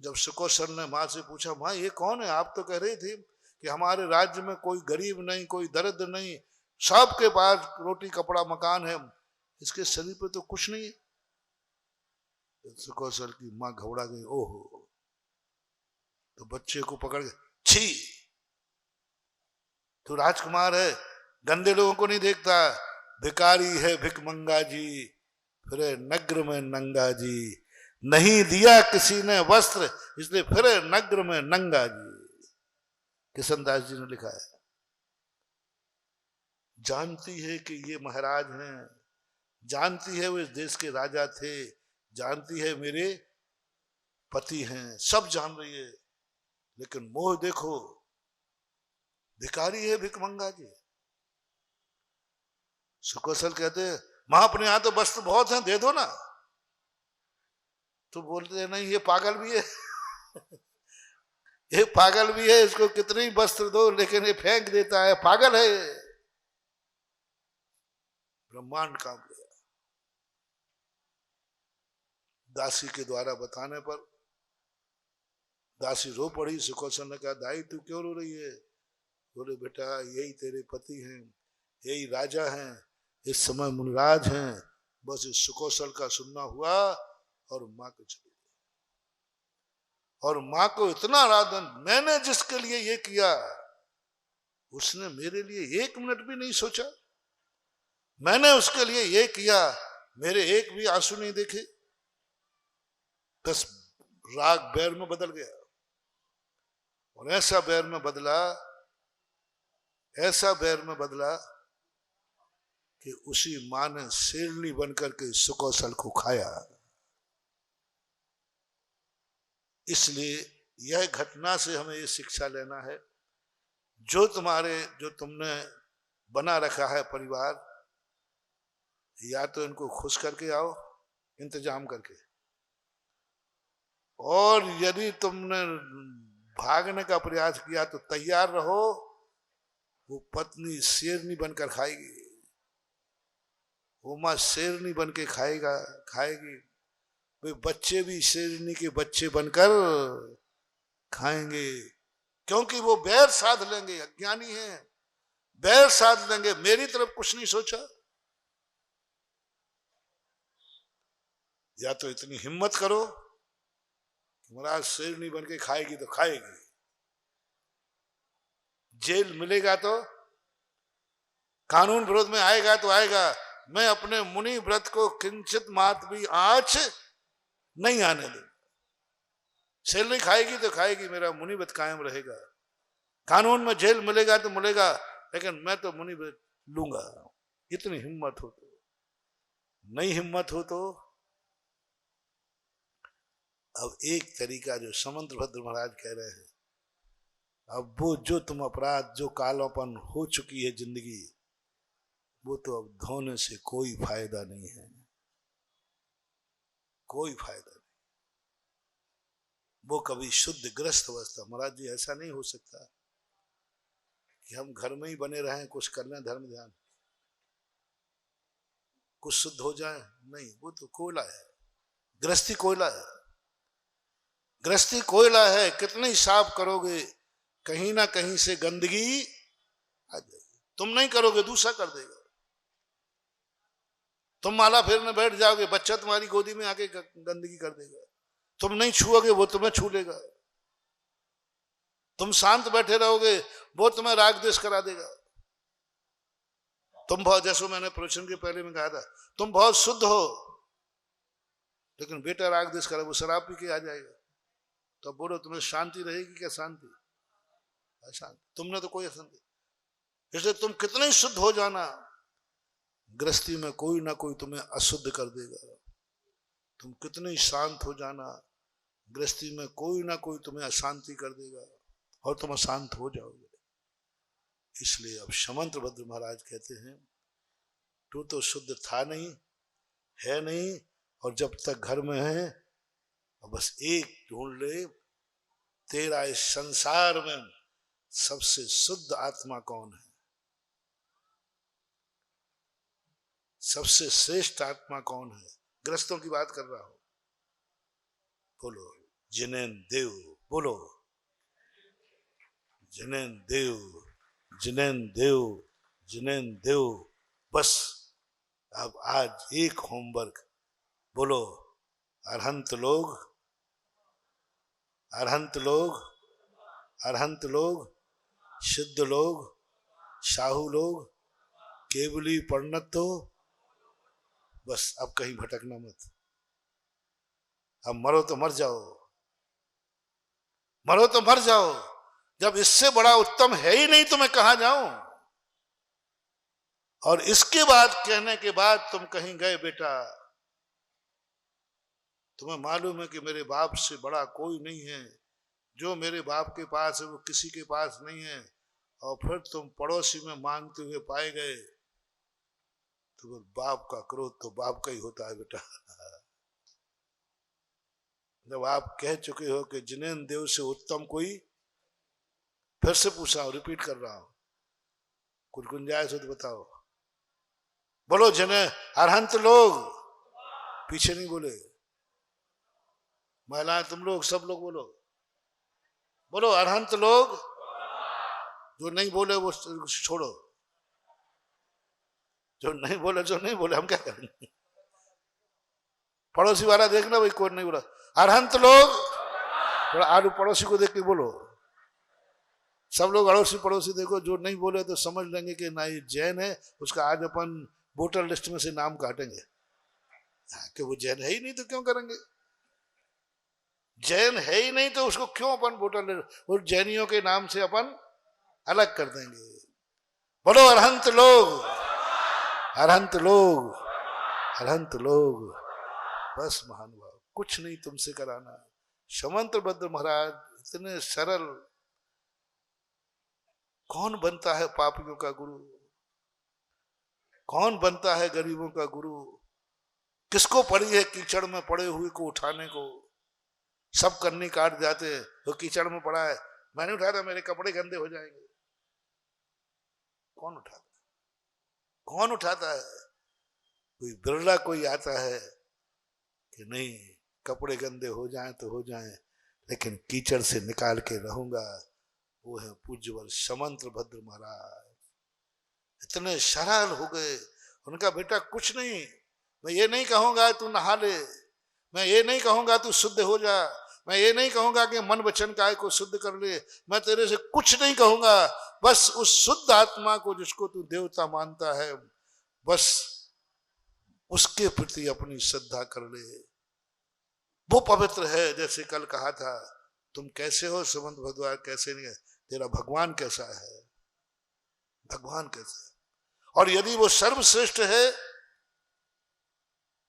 जब सुकोसर ने मां से पूछा मां ये कौन है, आप तो कह रही थी कि हमारे राज्य में कोई गरीब नहीं कोई दरिद्र नहीं, सबके पास रोटी कपड़ा मकान है, इसके शरीर पे तो कुछ नहीं है। सुकोसर की मां घबरा गई, ओहो। तो बच्चे को पकड़ के छी तू राजकुमार है, गंदे लोगों को नहीं देखता, भिकारी है भिकमंगा जी, फिर नग्र में नंगा जी, नहीं दिया किसी ने वस्त्र इसलिए फिर नग्र में नंगा जी। किशनदास जी ने लिखा है। जानती है कि ये महाराज हैं, जानती है वो इस देश के राजा थे, जानती है मेरे पति हैं, सब जान रही है, लेकिन मोह देखो भिखारी है भिकमंगा जी। सुकोसल कहते मां अपने यहां तो वस्त्र बहुत हैं दे दो ना, तो बोलते हैं नहीं ये पागल भी है ये पागल भी है, इसको कितने ही वस्त्र दो लेकिन ये फेंक देता है, पागल है। ब्रह्मांड कांप गया। दासी के द्वारा बताने पर दासी रो पड़ी। सुकोसल ने कहा दाई तू क्यों रो रही है? बोले बेटा यही तेरे पति हैं, यही राजा हैं, इस समय मुनिराज हैं। बस इस सुकोसल का सुनना हुआ और मां को चली गई। और मां को इतना आराधन, मैंने जिसके लिए ये किया उसने मेरे लिए 1 मिनट भी नहीं सोचा, मैंने उसके लिए ये किया, मेरे एक भी आंसू नहीं देखे। बस राग बैर में बदल गया और ऐसा बैर में बदला, ऐसा बैर में बदला कि उसी मां ने शेरनी बनकर के सुकोसल को खाया। इसलिए यह घटना से हमें ये शिक्षा लेना है, जो तुमने बना रखा है परिवार, या तो इनको खुश करके आओ इंतजाम करके, और यदि तुमने भागने का प्रयास किया तो तैयार रहो, वो पत्नी शेरनी बनकर खाएगी, वो मां शेरनी बन के खाएगी। वे बच्चे भी शेरनी के बच्चे बनकर खाएंगे, क्योंकि वो बैर साध लेंगे, अज्ञानी हैं, बैर साध लेंगे, मेरी तरफ कुछ नहीं सोचा। या तो इतनी हिम्मत करो महाराज शेरनी बन के खाएगी तो खाएगी, जेल मिलेगा तो कानून विरोध में आएगा तो आएगा, मैं अपने मुनि व्रत को किंचित मात भी आंच नहीं आने दूंगा। शेरनी खाएगी तो खाएगी, मेरा मुनि व्रत कायम रहेगा, कानून में जेल मिलेगा तो मिलेगा, लेकिन मैं तो मुनि व्रत लूंगा। इतनी हिम्मत हो तो, नहीं हिम्मत हो तो अब एक तरीका जो समंतभद्र महाराज कह रहे हैं, अब वो जो तुम अपराध, जो कालोपन हो चुकी है जिंदगी, वो तो अब धोने से कोई फायदा नहीं है, कोई फायदा नहीं। वो कभी शुद्ध ग्रस्त अवस्था, महाराज जी ऐसा नहीं हो सकता कि हम घर में ही बने रहें, कुछ कर लें धर्म ध्यान, कुछ शुद्ध हो जाए, नहीं, वो तो कोयला है, गृहस्थी कोयला है, गृहस्थी कोयला है, कितने ही साफ करोगे कहीं ना कहीं से गंदगी आ जाएगी। तुम नहीं करोगे दूसरा कर देगा, तुम माला फेरने बैठ जाओगे, बच्चा तुम्हारी गोदी में आके गंदगी कर देगा। तुम नहीं छुओगे, वो तुम्हें छू लेगा। तुम शांत बैठे रहोगे, वो तुम्हें राग द्वेष करा देगा। तुम बहुत, जैसे मैंने प्रवचन के पहले में कहा था, तुम बहुत शुद्ध हो, लेकिन बेटा राग द्वेष करे, वो शराब पी के आ जाएगा, तो बोलो तुम्हें शांति रहेगी क्या? शांति अशांति, तुमने तो कोई अशांति। इसलिए तुम कितने ही शुद्ध हो जाना, गृहस्थी में कोई ना कोई तुम्हें अशुद्ध कर देगा। तुम कितने ही शांत हो जाना, गृहस्थी में कोई ना कोई तुम्हें अशांति कर देगा और तुम अशांत हो जाओगे। इसलिए अब शमंत्र भद्र महाराज कहते हैं, तू तो शुद्ध था नहीं, है नहीं, और जब तक घर में है बस एक ढूंढ ले, तेरा इस संसार में सबसे शुद्ध आत्मा कौन है, सबसे श्रेष्ठ आत्मा कौन है। गृहस्थों की बात कर रहा हूं, बोलो जिनेन देव, बोलो जिनेन देव, जिनेन देव, जिनेन देव। बस अब आज एक होमवर्क, बोलो अरहंत लोग, अरहंत लोग, अरहंत लोग, सिद्ध लोग, साहू लोग, केवली परिणत हो। बस अब कहीं भटकना मत। अब मरो तो मर जाओ, मरो तो मर जाओ। जब इससे बड़ा उत्तम है ही नहीं तो मैं कहां जाऊं। और इसके बाद कहने के बाद तुम कहीं गए बेटा, तुम्हें मालूम है कि मेरे बाप से बड़ा कोई नहीं है, जो मेरे बाप के पास है वो किसी के पास नहीं है, और फिर तुम पड़ोसी में मांगते हुए पाए गए, तो बाप का क्रोध तो बाप का ही होता है बेटा। जब आप कह चुके हो कि जिनेन देव से उत्तम कोई, फिर से पूछा हूं, रिपीट कर रहा हूं, कुछ गुंजाइश हो तो बताओ। बोलो जिने अरहंत लोग, पीछे नहीं बोले, महिलाएं तुम लोग सब लोग बोलो, बोलो अरहंत लोग। जो नहीं बोले वो छोड़ो, जो नहीं बोले, जो नहीं बोले हम क्या करेंगे। पड़ोसी वाला देखना भाई, कौन नहीं बोला अरहंत लोग, थोड़ा आलू पड़ोसी को देख के बोलो। सब लोग अड़ोसी पड़ोसी देखो, जो नहीं बोले तो समझ लेंगे कि ना ये जैन है, उसका आज अपन वोटर लिस्ट में से नाम काटेंगे। कि वो जैन है ही नहीं तो क्यों करेंगे, जैन है ही नहीं तो उसको क्यों अपन वोटर लिस्ट, और जैनियों के नाम से अपन अलग कर देंगे। बोलो अरहंत लोग, अरहंत लोग, अरहंत लोग। बस महानुभाव, कुछ नहीं तुमसे कराना। शमंत्र भद्र महाराज इतने सरल। कौन बनता है पापियों का गुरु, कौन बनता है गरीबों का गुरु। किसको पड़ी है कीचड़ में पड़े हुए को उठाने को। सब कन्नी काट जाते हैं, तो कीचड़ में पड़ा है, मैंने उठाया, मेरे कपड़े गंदे हो जाएंगे। कौन उठाता, कौन उठाता है। कोई बिरला कोई आता है कि नहीं, कपड़े गंदे हो जाएं तो हो जाएं, लेकिन कीचड़ से निकाल के रहूंगा। वो है पूज्यवर शमंत्र भद्र महाराज। इतने सरल हो गए। उनका बेटा कुछ नहीं, मैं ये नहीं कहूंगा तू नहा ले, मैं ये नहीं कहूंगा तू शुद्ध हो जा, मैं ये नहीं कहूंगा कि मन वचन काय को शुद्ध कर ले, मैं तेरे से कुछ नहीं कहूंगा। बस उस शुद्ध आत्मा को जिसको तू देवता मानता है, बस उसके प्रति अपनी श्रद्धा कर ले। वो पवित्र है। जैसे कल कहा था, तुम कैसे हो सुमंत भद्रवाज, कैसे नहीं है, तेरा भगवान कैसा है, भगवान कैसा है। और यदि वो सर्वश्रेष्ठ है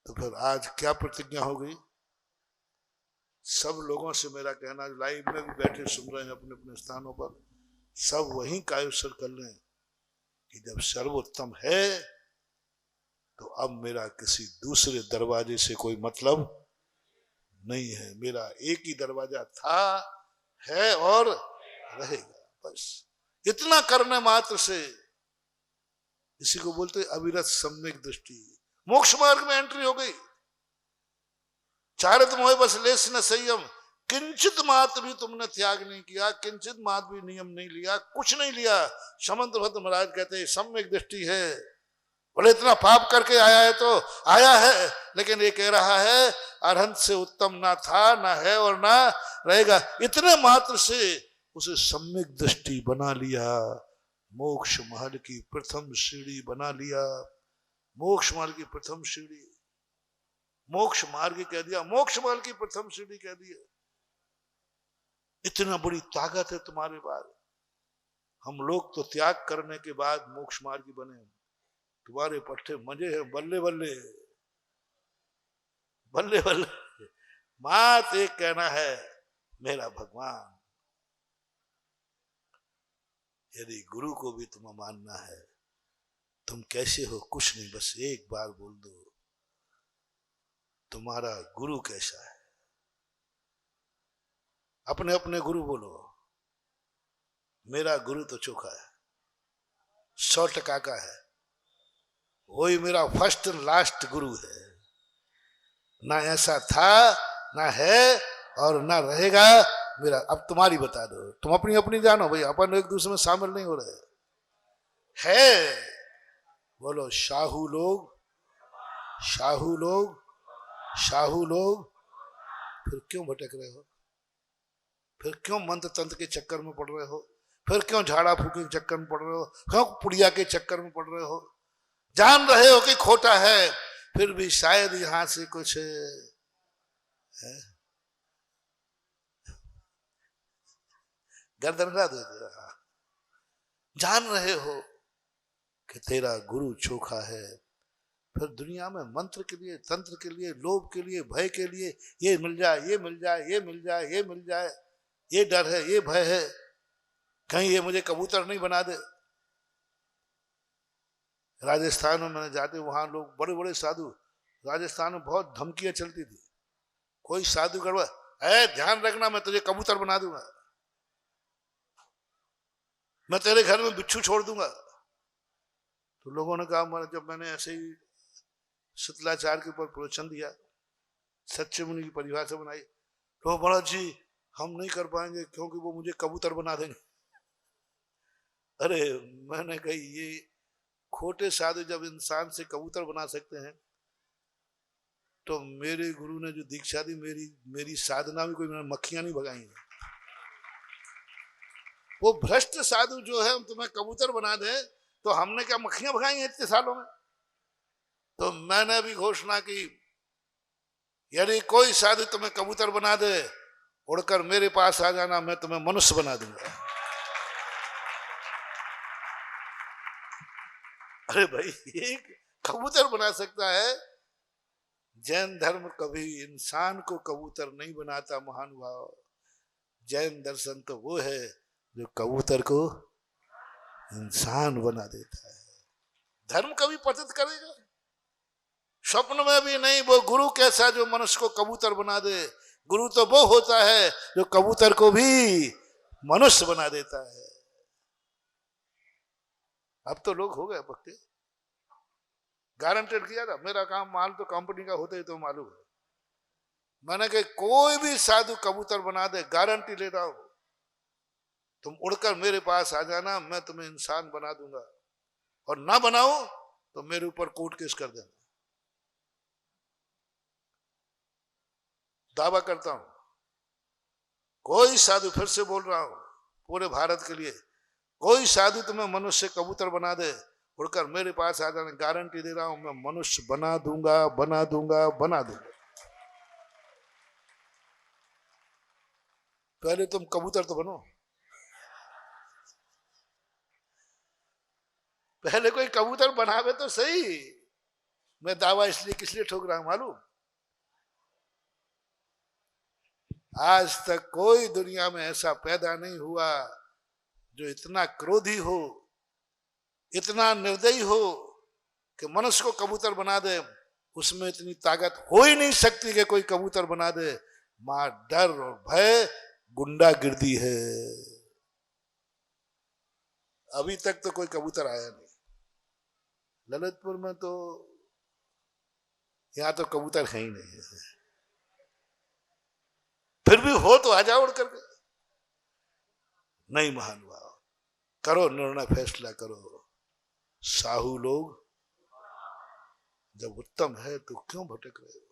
तो फिर आज क्या प्रतिज्ञा हो गई। सब लोगों से मेरा कहना, लाइव में भी बैठे सुन रहे हैं अपने अपने स्थानों पर, सब वहीं कायुसर कर लें कि जब सर्वोत्तम है तो अब मेरा किसी दूसरे दरवाजे से कोई मतलब नहीं है। मेरा एक ही दरवाजा था, है और रहेगा। बस इतना करने मात्र से, इसी को बोलते अविरत सम्यक दृष्टि, मोक्ष मार्ग में एंट्री हो गई। चारित मोह बस लेस न संयम, किंचित मात्र भी तुमने त्याग नहीं किया, किंचित मात्र भी नियम नहीं लिया, कुछ नहीं लिया। शमंत्र भद्र महाराज कहते हैं सम्यक दृष्टि है, बोले इतना पाप करके आया है तो आया है, लेकिन ये कह रहा है अरहंत से उत्तम ना था, ना है और ना रहेगा। इतने मात्र से उसे सम्यक दृष्टि बना लिया, मोक्ष महल की प्रथम सीढ़ी बना लिया। मोक्ष मार्ग की प्रथम सीढ़ी, मोक्ष मार्ग कह दिया, मोक्ष मार्ग की प्रथम सीढ़ी कह दिया। इतना बड़ी ताकत है तुम्हारे पास। हम लोग तो त्याग करने के बाद मोक्ष मार्गी बने, तुम्हारे पट्टे मजे हैं। बल्ले बल्ले बल्ले बल्ले। बात एक कहना है, मेरा भगवान, यदि गुरु को भी तुम्हें मानना है, तुम कैसे हो कुछ नहीं, बस एक बार बोल दो तुम्हारा गुरु कैसा है। अपने अपने गुरु बोलो। मेरा गुरु तो चोखा है, 100% का है, वही मेरा फर्स्ट लास्ट गुरु है। ना ऐसा था, ना है और ना रहेगा मेरा। अब तुम्हारी बता दो, तुम अपनी अपनी जानो भाई, अपन एक दूसरे में शामिल नहीं हो रहे है। बोलो शाहू लोग, शाहू लोग, शाहू लोग। फिर क्यों भटक रहे हो? फिर क्यों मंत्र तंत्र के चक्कर में पड़ रहे हो? फिर क्यों झाड़ा फूके के चक्कर में पड़ रहे हो? क्यों पुड़िया के चक्कर में पड़ रहे हो? जान रहे हो कि खोटा है, फिर भी शायद यहां से कुछ है। गर्दन का दे रहा, जान रहे हो कि तेरा गुरु चोखा है, फिर दुनिया में मंत्र के लिए, तंत्र के लिए, लोभ के लिए, भय के लिए, ये मिल जाए, ये मिल जाए, ये मिल जाए, ये मिल जाए, ये डर है, ये भय है, कहीं ये मुझे कबूतर नहीं बना दे। राजस्थान में मैंने जाते, वहां लोग बड़े बड़े साधु, राजस्थान में बहुत धमकियां चलती थी। कोई साधु गड़बड़, ध्यान रखना मैं तुझे कबूतर बना दूंगा, मैं तेरे घर में बिच्छू छोड़ दूंगा। तो लोगों ने कहा, जब मैंने ऐसे ही शीतलाचार के ऊपर प्रवचन दिया, सच्चे मुनि की परिभाषा बनाई, तो महाराज जी हम नहीं कर पाएंगे क्योंकि वो मुझे कबूतर बना देंगे। अरे मैंने कही, ये खोटे साधु जब इंसान से कबूतर बना सकते हैं, तो मेरे गुरु ने जो दीक्षा दी, मेरी साधना में कोई मक्खियां नहीं भगाई है। वो भ्रष्ट साधु जो है, हम तुम्हें कबूतर बना दे, तो हमने क्या मक्खियां भगाई हैं इतने सालों में? तो मैंने भी घोषणा की, यदि कोई साधु तुम्हें कबूतर बना दे, उड़कर मेरे पास आ जाना, मैं तुम्हें मनुष्य बना दूंगा। अरे भाई, एक कबूतर बना सकता है? जैन धर्म कभी इंसान को कबूतर नहीं बनाता महानुभाव। जैन दर्शन तो वो है जो कबूतर को इंसान बना देता है। धर्म कभी पतित करेगा? स्वप्न में भी नहीं। वो गुरु कैसा जो मनुष्य को कबूतर बना दे? गुरु तो वो होता है जो कबूतर को भी मनुष्य बना देता है। अब तो लोग हो गए पक्के, गारंटेड किया था। मेरा काम माल तो कंपनी का होता ही तो मालूम है। मैंने कहा कोई भी साधु कबूतर बना दे, गारंटी ले रहा हूं, तुम उड़कर मेरे पास आ जाना, मैं तुम्हें इंसान बना दूंगा, और ना बनाऊं तो मेरे ऊपर कोर्ट केस कर देना। दावा करता हूं, कोई साधु, फिर से बोल रहा हूं पूरे भारत के लिए, कोई साधु तुम्हें मनुष्य कबूतर बना दे, उड़कर मेरे पास आ जाना, गारंटी दे रहा हूं, मैं मनुष्य बना दूंगा, बना दूंगा, बना दूंगा। पहले तुम कबूतर तो बनो, पहले कोई कबूतर बनावे तो सही। मैं दावा इसलिए किस लिए ठोक रहा हूं मालूम? आज तक कोई दुनिया में ऐसा पैदा नहीं हुआ जो इतना क्रोधी हो, इतना निर्दयी हो कि मनुष्य को कबूतर बना दे। उसमें इतनी ताकत हो ही नहीं सकती कि कोई कबूतर बना दे। मां डर और भय, गुंडागिर्दी है। अभी तक तो कोई कबूतर आया नहीं। ललितपुर में तो, यहां तो कबूतर है ही नहीं है। फिर भी हो तो आ जाओ उड़ करके। नहीं महानुभाव, करो निर्णय, फैसला करो। साहू लोग, जब उत्तम है तो क्यों भटक रहे हो,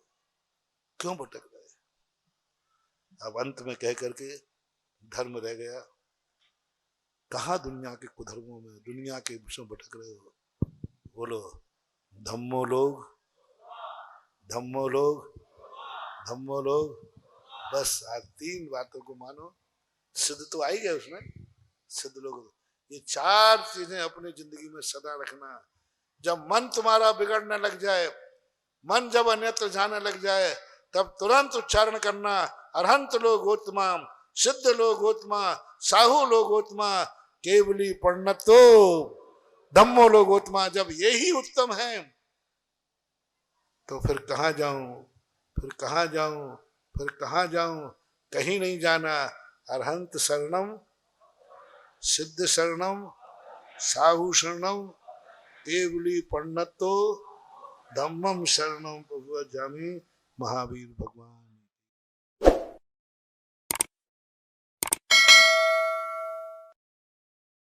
क्यों भटक रहे हो? अब अंत में कह करके धर्म रह गया। कहाँ दुनिया के कुधर्मों में, दुनिया के विषयों भटक रहे हो? बोलो धम्मो लोग, धम्मो लोग, धम्मो लोग। बस आज 3 बातों को मानो, सिद्ध तो आई गए उसमें, सिद्ध लोग। ये 4 चीजें अपनी जिंदगी में सदा रखना। जब मन तुम्हारा बिगड़ने लग जाए, मन जब अन्यत्र जाने लग जाए, तब तुरंत उच्चारण करना, अरहंत लोगोत्तमा, सिद्ध लोगोत्तमा, साहू लोगोत्तमा, केवली पण्णतो धम्मो लोगोत्तमा। जब यही उत्तम है तो फिर कहाँ जाऊं, फिर कहाँ जाऊं, फिर कहाँ जाऊं? कहीं नहीं जाना। अरहंत शरणम, सिद्ध शरणम, साहू शरणम, केवली पण्णतो धम्मम शरणम प्रभु जामी। महावीर भगवान।